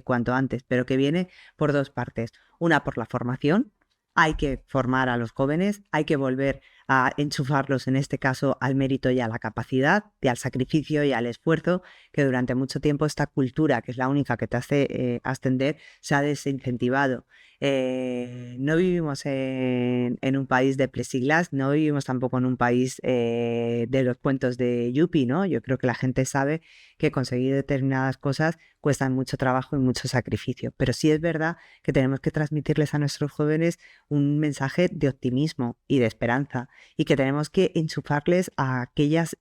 cuanto antes, pero que viene por dos partes. Una, por la formación. Hay que formar a los jóvenes, hay que volver a enchufarlos, en este caso, al mérito y a la capacidad, y al sacrificio y al esfuerzo, que durante mucho tiempo esta cultura, que es la única que te hace ascender, se ha desincentivado. No vivimos en un país de plexiglas, no vivimos tampoco en un país de los cuentos de Yuppie, ¿no? Yo creo que la gente sabe que conseguir determinadas cosas cuestan mucho trabajo y mucho sacrificio, pero sí es verdad que tenemos que transmitirles a nuestros jóvenes un mensaje de optimismo y de esperanza, y que tenemos que enchufarles a aquellas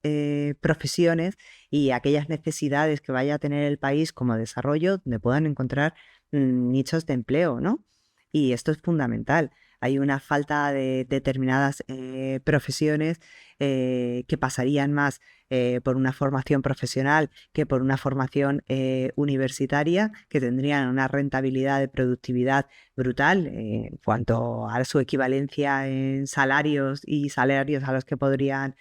profesiones y a aquellas necesidades que vaya a tener el país como desarrollo, donde puedan encontrar nichos de empleo, ¿no? Y esto es fundamental. Hay una falta de determinadas profesiones que pasarían más por una formación profesional que por una formación universitaria, que tendrían una rentabilidad de productividad brutal en cuanto a su equivalencia en salarios y salarios a los que podrían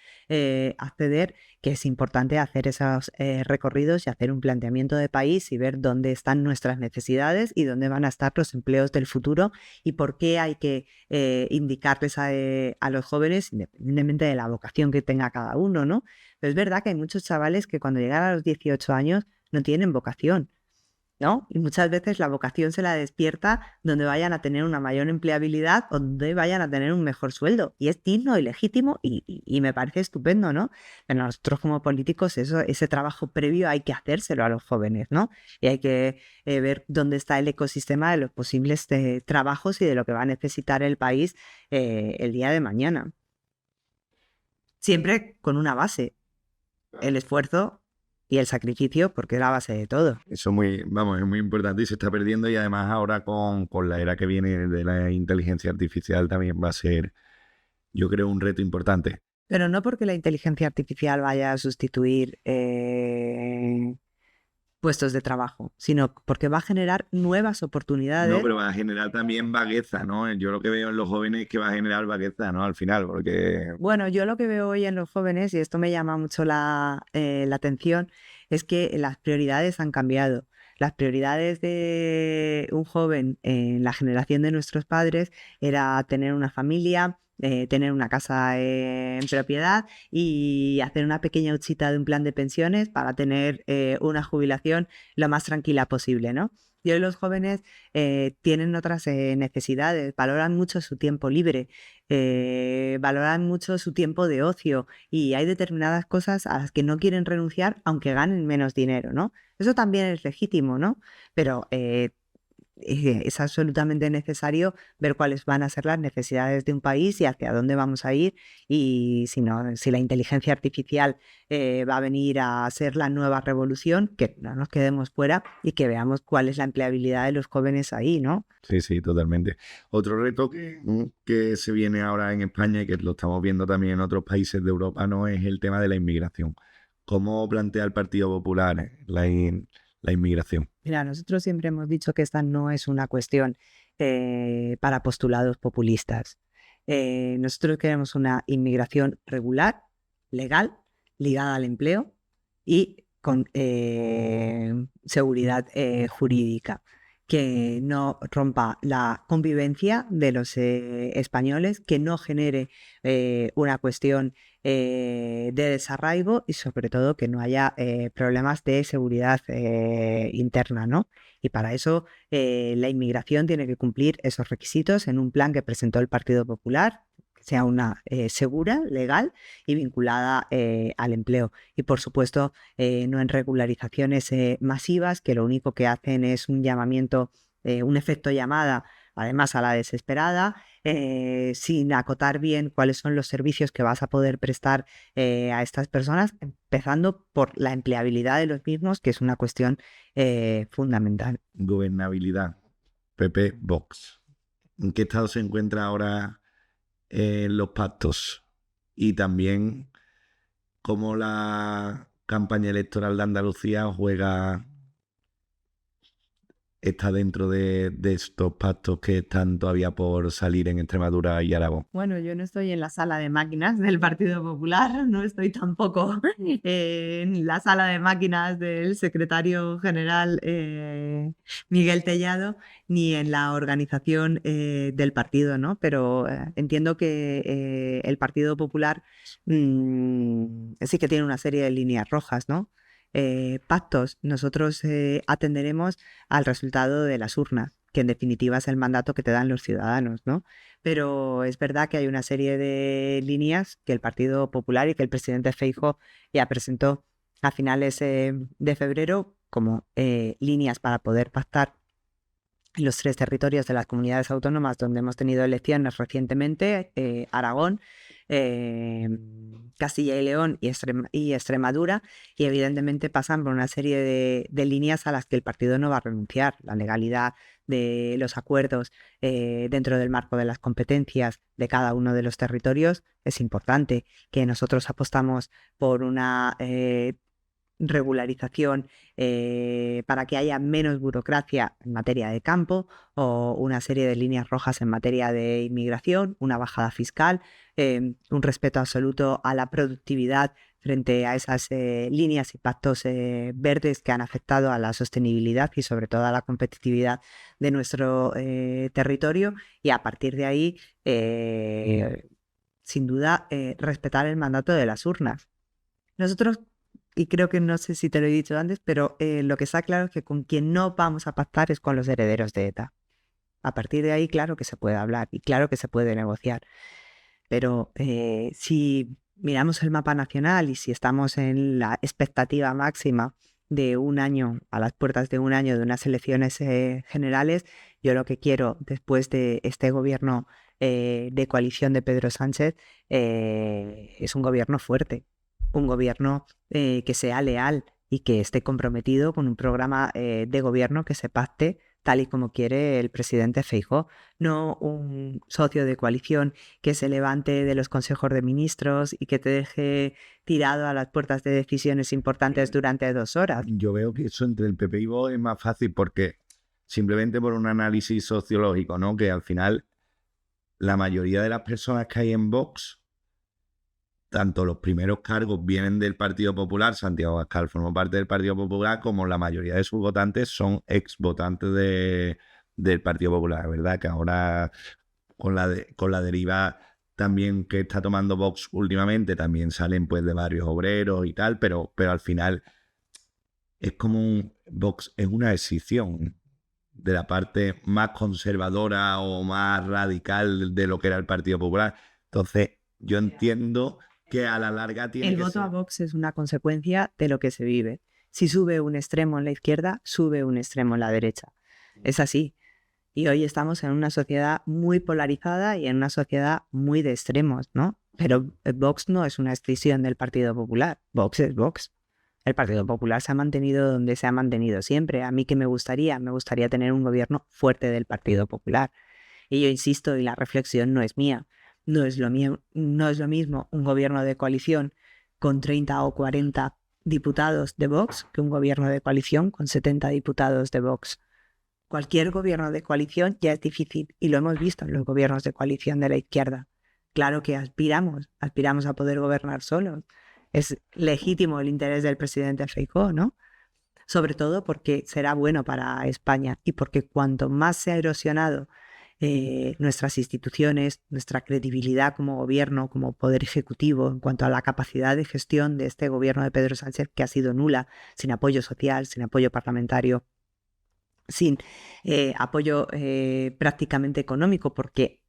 acceder, que es importante hacer esos recorridos y hacer un planteamiento de país y ver dónde están nuestras necesidades y dónde van a estar los empleos del futuro y por qué hay que indicarles a los jóvenes, independientemente de la vocación vocación que tenga cada uno, ¿no? Pero es verdad que hay muchos chavales que cuando llegan a los 18 años no tienen vocación, ¿no? Y muchas veces la vocación se la despierta donde vayan a tener una mayor empleabilidad o donde vayan a tener un mejor sueldo. Y es digno y legítimo y me parece estupendo, ¿no? Pero nosotros como políticos ese trabajo previo hay que hacérselo a los jóvenes, ¿no? Y hay que ver dónde está el ecosistema de los posibles trabajos y de lo que va a necesitar el país el día de mañana. Siempre con una base, el esfuerzo y el sacrificio, porque es la base de todo. Eso es muy importante y se está perdiendo, y además ahora con la era que viene de la inteligencia artificial también va a ser, yo creo, un reto importante. Pero no porque la inteligencia artificial vaya a sustituir puestos de trabajo, sino porque va a generar nuevas oportunidades. No, pero va a generar también vagueza, ¿no? Yo lo que veo en los jóvenes es que va a generar vagueza, ¿no? Al final, porque... Bueno, yo lo que veo hoy en los jóvenes, y esto me llama mucho la atención, es que las prioridades han cambiado. Las prioridades de un joven en la generación de nuestros padres era tener una familia, tener una casa en propiedad y hacer una pequeña huchita de un plan de pensiones para tener una jubilación lo más tranquila posible, ¿no? Y hoy los jóvenes tienen otras necesidades, valoran mucho su tiempo libre, valoran mucho su tiempo de ocio y hay determinadas cosas a las que no quieren renunciar aunque ganen menos dinero, ¿no? Eso también es legítimo, ¿no? Pero es absolutamente necesario ver cuáles van a ser las necesidades de un país y hacia dónde vamos a ir, y si la inteligencia artificial va a venir a ser la nueva revolución, que no nos quedemos fuera y que veamos cuál es la empleabilidad de los jóvenes ahí, ¿no? Sí, sí, totalmente. Otro reto que se viene ahora en España y que lo estamos viendo también en otros países de Europa, ¿no? Es el tema de la inmigración. ¿Cómo plantea el Partido Popular la inmigración? Mira, nosotros siempre hemos dicho que esta no es una cuestión para postulados populistas. Nosotros queremos una inmigración regular, legal, ligada al empleo y con seguridad jurídica, que no rompa la convivencia de los españoles, que no genere una cuestión de desarraigo y sobre todo que no haya problemas de seguridad interna, ¿no? Y para eso la inmigración tiene que cumplir esos requisitos en un plan que presentó el Partido Popular, que sea una segura, legal y vinculada al empleo. Y por supuesto, no en regularizaciones masivas que lo único que hacen es un llamamiento, un efecto llamada, además a la desesperada, sin acotar bien cuáles son los servicios que vas a poder prestar a estas personas, empezando por la empleabilidad de los mismos, que es una cuestión fundamental. Gobernabilidad. PP, Vox. ¿En qué estado se encuentra ahora los pactos? Y también cómo la campaña electoral de Andalucía está dentro de estos pactos que están todavía por salir en Extremadura y Aragón. Bueno, yo no estoy en la sala de máquinas del Partido Popular, no estoy tampoco en la sala de máquinas del secretario general Miguel Tellado, ni en la organización del partido, ¿no? Pero entiendo que el Partido Popular sí que tiene una serie de líneas rojas, ¿no? Pactos, nosotros atenderemos al resultado de las urnas, que en definitiva es el mandato que te dan los ciudadanos, ¿no? Pero es verdad que hay una serie de líneas que el Partido Popular y que el presidente Feijóo ya presentó a finales de febrero como líneas para poder pactar en los 3 territorios de las comunidades autónomas donde hemos tenido elecciones recientemente, Aragón, Castilla y León y Extremadura, y evidentemente pasan por una serie de líneas a las que el partido no va a renunciar. La legalidad de los acuerdos dentro del marco de las competencias de cada uno de los territorios es importante, que nosotros apostamos por una regularización para que haya menos burocracia en materia de campo, o una serie de líneas rojas en materia de inmigración, una bajada fiscal, un respeto absoluto a la productividad frente a esas líneas y pactos verdes que han afectado a la sostenibilidad y sobre todo a la competitividad de nuestro territorio, y a partir de ahí sin duda, respetar el mandato de las urnas. Nosotros, y creo que no sé si te lo he dicho antes, pero lo que está claro es que con quien no vamos a pactar es con los herederos de ETA. A partir de ahí, claro que se puede hablar y claro que se puede negociar. Pero si miramos el mapa nacional y si estamos en la expectativa máxima de un año, a las puertas de un año de unas elecciones generales, yo lo que quiero después de este gobierno de coalición de Pedro Sánchez es un gobierno fuerte, un gobierno que sea leal y que esté comprometido con un programa de gobierno que se pacte tal y como quiere el presidente Feijóo, no un socio de coalición que se levante de los consejos de ministros y que te deje tirado a las puertas de decisiones importantes durante 2 horas. Yo veo que eso entre el PP y Vox es más fácil porque simplemente por un análisis sociológico, ¿no? Que al final la mayoría de las personas que hay en Vox, tanto los primeros cargos vienen del Partido Popular, Santiago Abascal formó parte del Partido Popular, como la mayoría de sus votantes son ex votantes del Partido Popular, ¿verdad? Que ahora con la deriva también que está tomando Vox últimamente, también salen pues de varios obreros y tal, pero al final es como Vox es una escisión de la parte más conservadora o más radical de lo que era el Partido Popular. Entonces, yo entiendo que a la larga tiene El que voto ser... a Vox es una consecuencia de lo que se vive. Si sube un extremo en la izquierda, sube un extremo en la derecha. Es así. Y hoy estamos en una sociedad muy polarizada y en una sociedad muy de extremos, ¿no? Pero Vox no es una escisión del Partido Popular. Vox es Vox. El Partido Popular se ha mantenido donde se ha mantenido siempre. A mí, ¿qué me gustaría? Me gustaría tener un gobierno fuerte del Partido Popular. Y yo insisto, y la reflexión no es mía. No es lo mismo un gobierno de coalición con 30 o 40 diputados de Vox que un gobierno de coalición con 70 diputados de Vox. Cualquier gobierno de coalición ya es difícil y lo hemos visto en los gobiernos de coalición de la izquierda. Claro que aspiramos a poder gobernar solos. Es legítimo el interés del presidente Feijóo, ¿no? Sobre todo porque será bueno para España y porque cuanto más se ha erosionado nuestras instituciones, nuestra credibilidad como gobierno, como poder ejecutivo, en cuanto a la capacidad de gestión de este gobierno de Pedro Sánchez, que ha sido nula, sin apoyo social, sin apoyo parlamentario, sin apoyo prácticamente económico, porque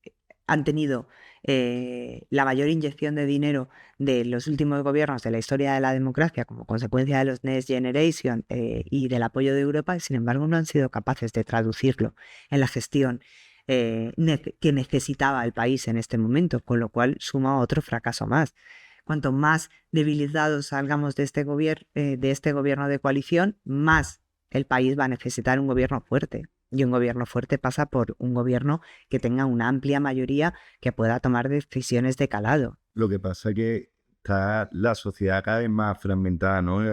han tenido la mayor inyección de dinero de los últimos gobiernos de la historia de la democracia como consecuencia de los Next Generation y del apoyo de Europa, y sin embargo no han sido capaces de traducirlo en la gestión que necesitaba el país en este momento, con lo cual suma otro fracaso más. Cuanto más debilitados salgamos de este gobierno de coalición, más el país va a necesitar un gobierno fuerte. Y un gobierno fuerte pasa por un gobierno que tenga una amplia mayoría que pueda tomar decisiones de calado. Lo que pasa es que está la sociedad cada vez más fragmentada, ¿no?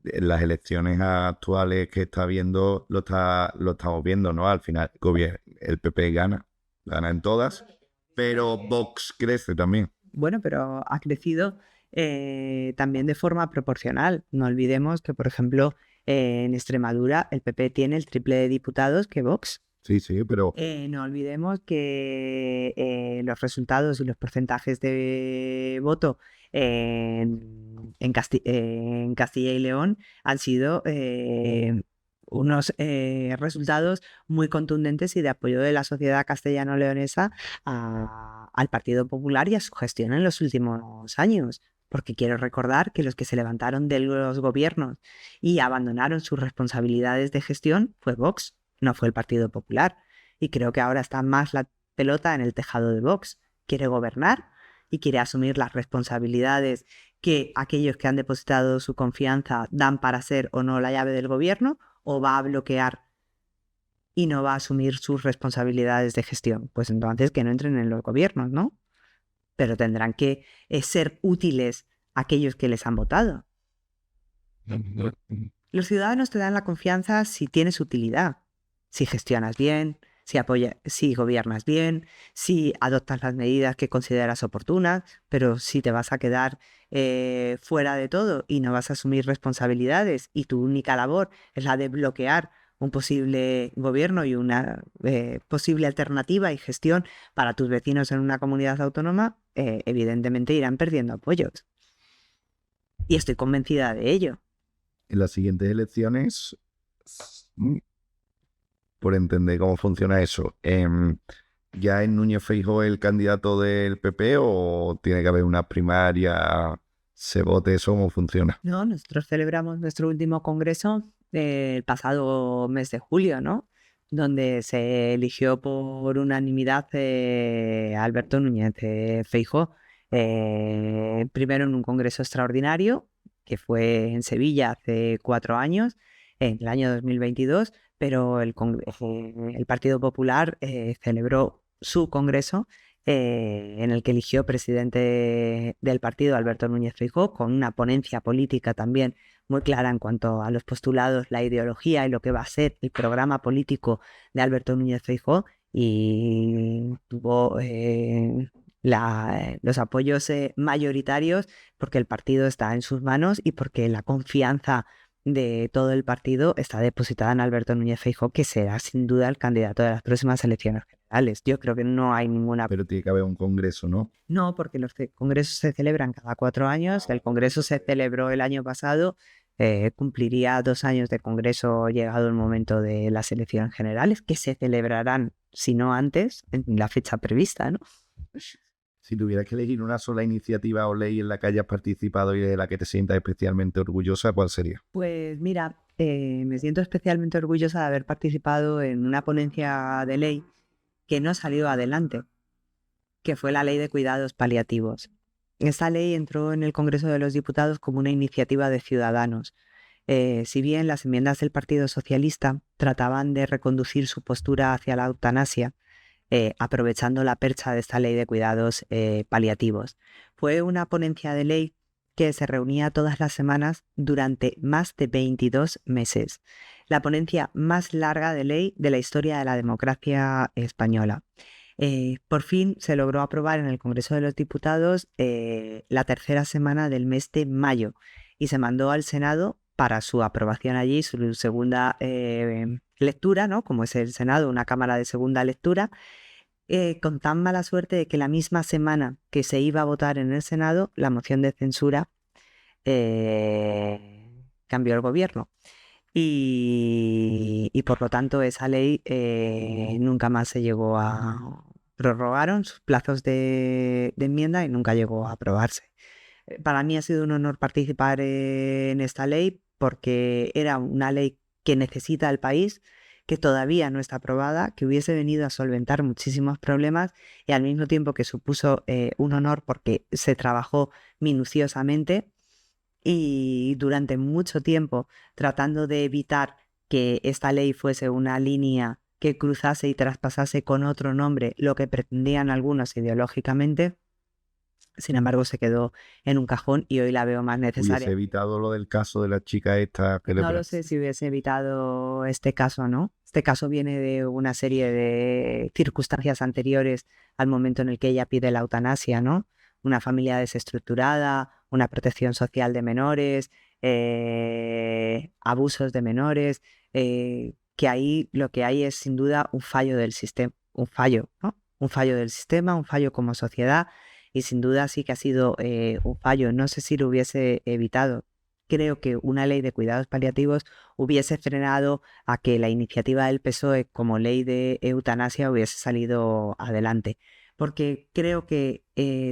En las elecciones actuales que está viendo, lo estamos viendo, ¿no? Al final el PP gana en todas, pero Vox crece también. Bueno, pero ha crecido también de forma proporcional. No olvidemos que, por ejemplo, en Extremadura el PP tiene el triple de diputados que Vox. Sí, pero... No olvidemos que los resultados y los porcentajes de voto en Castilla y León han sido unos resultados muy contundentes y de apoyo de la sociedad castellano-leonesa al Partido Popular y a su gestión en los últimos años. Porque quiero recordar que los que se levantaron de los gobiernos y abandonaron sus responsabilidades de gestión fue Vox, no fue el Partido Popular. Y creo que ahora está más la pelota en el tejado de Vox. Quiere gobernar y quiere asumir las responsabilidades que aquellos que han depositado su confianza dan para ser o no la llave del gobierno, o va a bloquear y no va a asumir sus responsabilidades de gestión. Pues entonces que no entren en los gobiernos, ¿no? Pero tendrán que ser útiles a aquellos que les han votado. Los ciudadanos te dan la confianza si tienes utilidad, si gestionas bien, si gobiernas bien, si adoptas las medidas que consideras oportunas, pero si te vas a quedar fuera de todo y no vas a asumir responsabilidades y tu única labor es la de bloquear un posible gobierno y una posible alternativa y gestión para tus vecinos en una comunidad autónoma, evidentemente irán perdiendo apoyos. Y estoy convencida de ello. En las siguientes elecciones, por entender cómo funciona eso, ¿ya es Núñez Feijóo el candidato del PP o tiene que haber una primaria, se vote eso? ¿Cómo funciona? No, nosotros celebramos nuestro último congreso el pasado mes de julio, ¿no? Donde se eligió por unanimidad a Alberto Núñez Feijóo, primero en un congreso extraordinario, que fue en Sevilla hace 4 años, en el año 2022, pero el Partido Popular celebró su congreso en el que eligió presidente del partido Alberto Núñez Feijóo, con una ponencia política también muy clara en cuanto a los postulados, la ideología y lo que va a ser el programa político de Alberto Núñez Feijóo, y tuvo los apoyos mayoritarios porque el partido está en sus manos y porque la confianza de todo el partido está depositada en Alberto Núñez Feijóo, que será sin duda el candidato de las próximas elecciones generales. Yo creo que no hay ninguna... Pero tiene que haber un congreso, ¿no? No, porque los congresos se celebran cada 4 años. El congreso se celebró el año pasado. Cumpliría 2 años de congreso llegado el momento de las elecciones generales, que se celebrarán, si no antes, en la fecha prevista, ¿no? Si tuvieras que elegir una sola iniciativa o ley en la que hayas participado y de la que te sientas especialmente orgullosa, ¿cuál sería? Pues mira, me siento especialmente orgullosa de haber participado en una ponencia de ley que no salió adelante, que fue la Ley de Cuidados Paliativos. Esta ley entró en el Congreso de los Diputados como una iniciativa de ciudadanos. Si bien las enmiendas del Partido Socialista trataban de reconducir su postura hacia la eutanasia, aprovechando la percha de esta ley de cuidados paliativos. Fue una ponencia de ley que se reunía todas las semanas durante más de 22 meses. La ponencia más larga de ley de la historia de la democracia española. Por fin se logró aprobar en el Congreso de los Diputados la tercera semana del mes de mayo y se mandó al Senado para su aprobación allí, su segunda lectura, ¿no? Como es el Senado, una cámara de segunda lectura, con tan mala suerte de que la misma semana que se iba a votar en el Senado, la moción de censura cambió el gobierno. Y por lo tanto esa ley nunca más se llegó a... Prorrogaron sus plazos de enmienda y nunca llegó a aprobarse. Para mí ha sido un honor participar en esta ley porque era una ley que necesita el país, que todavía no está aprobada, que hubiese venido a solventar muchísimos problemas y al mismo tiempo que supuso un honor porque se trabajó minuciosamente y durante mucho tiempo tratando de evitar que esta ley fuese una línea que cruzase y traspasase con otro nombre lo que pretendían algunos ideológicamente. Sin embargo, se quedó en un cajón y hoy la veo más necesaria. ¿Hubiese evitado lo del caso de la chica esta? No lo sé si hubiese evitado este caso o no. Este caso viene de una serie de circunstancias anteriores al momento en el que ella pide la eutanasia, ¿no? Una familia desestructurada, una protección social de menores, abusos de menores, que ahí lo que hay es sin duda un fallo del sistema, un fallo, ¿no? Un fallo del sistema, un fallo como sociedad. Y sin duda sí que ha sido un fallo. No sé si lo hubiese evitado. Creo que una ley de cuidados paliativos hubiese frenado a que la iniciativa del PSOE como ley de eutanasia hubiese salido adelante. Porque creo que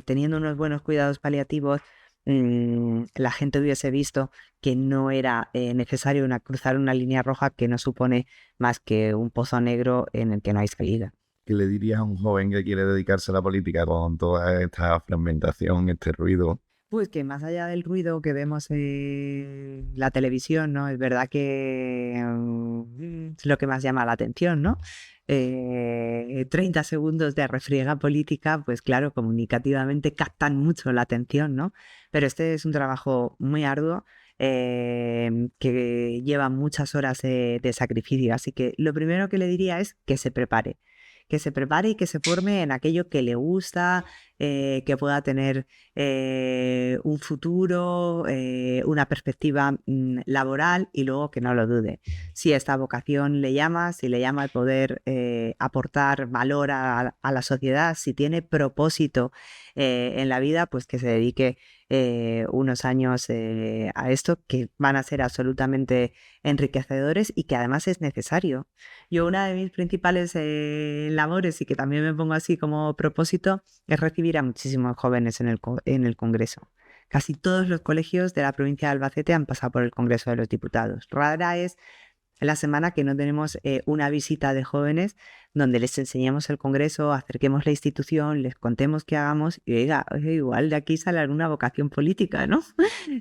teniendo unos buenos cuidados paliativos, la gente hubiese visto que no era necesario cruzar una línea roja que no supone más que un pozo negro en el que no hay salida. ¿Qué le dirías a un joven que quiere dedicarse a la política con toda esta fragmentación, este ruido? Pues que más allá del ruido que vemos en la televisión, ¿no? Es verdad que es lo que más llama la atención, ¿no? 30 segundos de refriega política, pues claro, comunicativamente captan mucho la atención, ¿no? Pero este es un trabajo muy arduo que lleva muchas horas de sacrificio. Así que lo primero que le diría es que se prepare y que se forme en aquello que le gusta, que pueda tener un futuro, una perspectiva laboral y luego que no lo dude. Si esta vocación le llama, si le llama el poder aportar valor a la sociedad, si tiene propósito en la vida, pues que se dedique unos años a esto que van a ser absolutamente enriquecedores y que además es necesario. Yo una de mis principales labores y que también me pongo así como propósito es recibir a muchísimos jóvenes en el Congreso. Casi todos los colegios de la provincia de Albacete han pasado por el Congreso de los Diputados. Rara es la semana que no tenemos una visita de jóvenes donde les enseñemos el Congreso, acerquemos la institución, les contemos qué hagamos y oiga, igual de aquí sale alguna vocación política, ¿no?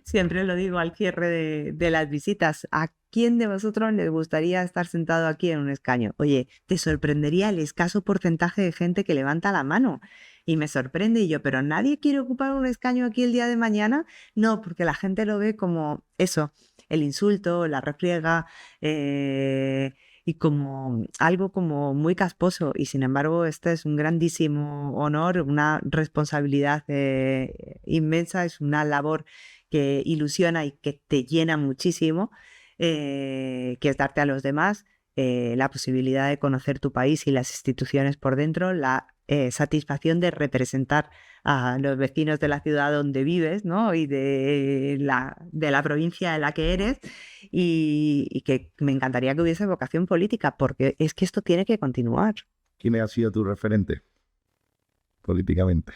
Siempre lo digo al cierre de las visitas. ¿A quién de vosotros les gustaría estar sentado aquí en un escaño? Oye, te sorprendería el escaso porcentaje de gente que levanta la mano. Y me sorprende y yo, ¿pero nadie quiere ocupar un escaño aquí el día de mañana? No, porque la gente lo ve como eso, el insulto, la refriega, y como algo como muy casposo. Y sin embargo, este es un grandísimo honor, una responsabilidad inmensa, es una labor que ilusiona y que te llena muchísimo, que es darte a los demás la posibilidad de conocer tu país y las instituciones por dentro, la satisfacción de representar a los vecinos de la ciudad donde vives, ¿no? Y de la provincia en la que eres y que me encantaría que hubiese vocación política porque es que esto tiene que continuar. ¿Quién ha sido tu referente políticamente?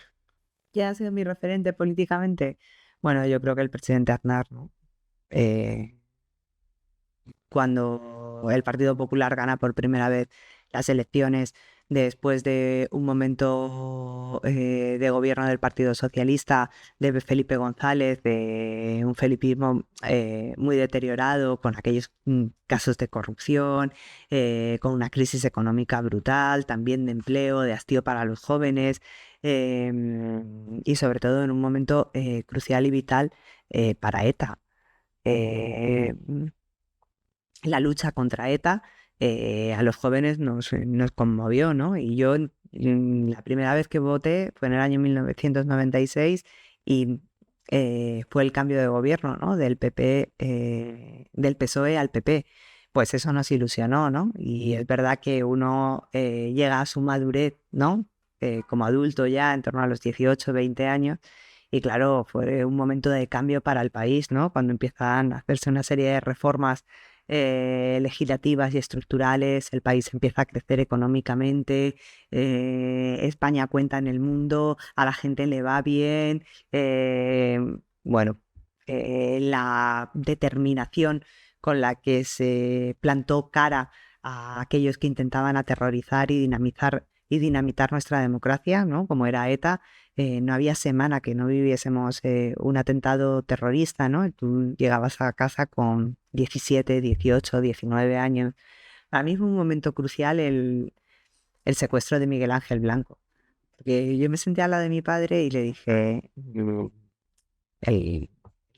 ¿Quién ha sido mi referente políticamente? Bueno, yo creo que el presidente Aznar, ¿no? Cuando el Partido Popular gana por primera vez las elecciones después de un momento de gobierno del Partido Socialista, de Felipe González, de un felipismo muy deteriorado, con aquellos casos de corrupción, con una crisis económica brutal, también de empleo, de hastío para los jóvenes, y sobre todo en un momento crucial y vital para ETA. La lucha contra ETA a los jóvenes nos conmovió, ¿no? Y yo la primera vez que voté fue en el año 1996 y fue el cambio de gobierno, ¿no? Del PP, del PSOE al PP. Pues eso nos ilusionó, ¿no? Y es verdad que uno llega a su madurez, ¿no? Como adulto ya, en torno a los 18, 20 años. Y claro, fue un momento de cambio para el país, ¿no? Cuando empiezan a hacerse una serie de reformas legislativas y estructurales, el país empieza a crecer económicamente, España cuenta en el mundo, a la gente le va bien, bueno, la determinación con la que se plantó cara a aquellos que intentaban aterrorizar y dinamitar nuestra democracia, ¿no? Como era ETA, no había semana que no viviésemos un atentado terrorista, ¿no? Tú llegabas a casa con 17, 18, 19 años. Para mí fue un momento crucial el secuestro de Miguel Ángel Blanco. Porque yo me senté al lado de mi padre y le dije, el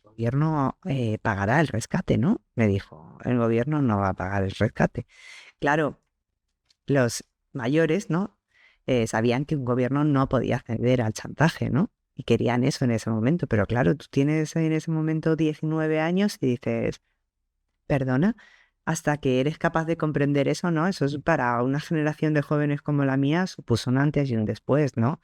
gobierno pagará el rescate, ¿no? Me dijo, el gobierno no va a pagar el rescate. Claro, los mayores, ¿no? Sabían que un gobierno no podía ceder al chantaje, ¿no? Y querían eso en ese momento. Pero claro, tú tienes en ese momento 19 años y dices, perdona, hasta que eres capaz de comprender eso, ¿no? Eso es para una generación de jóvenes como la mía, supuso un antes y un después, ¿no?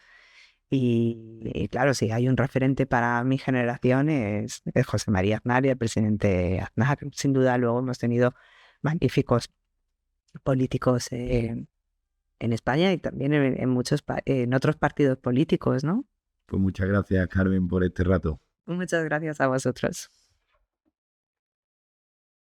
Y claro, si hay un referente para mi generación es José María Aznar y el presidente Aznar. Sin duda, luego hemos tenido magníficos políticos en España y también en otros partidos políticos, ¿no? Pues muchas gracias, Carmen, por este rato. Muchas gracias a vosotros.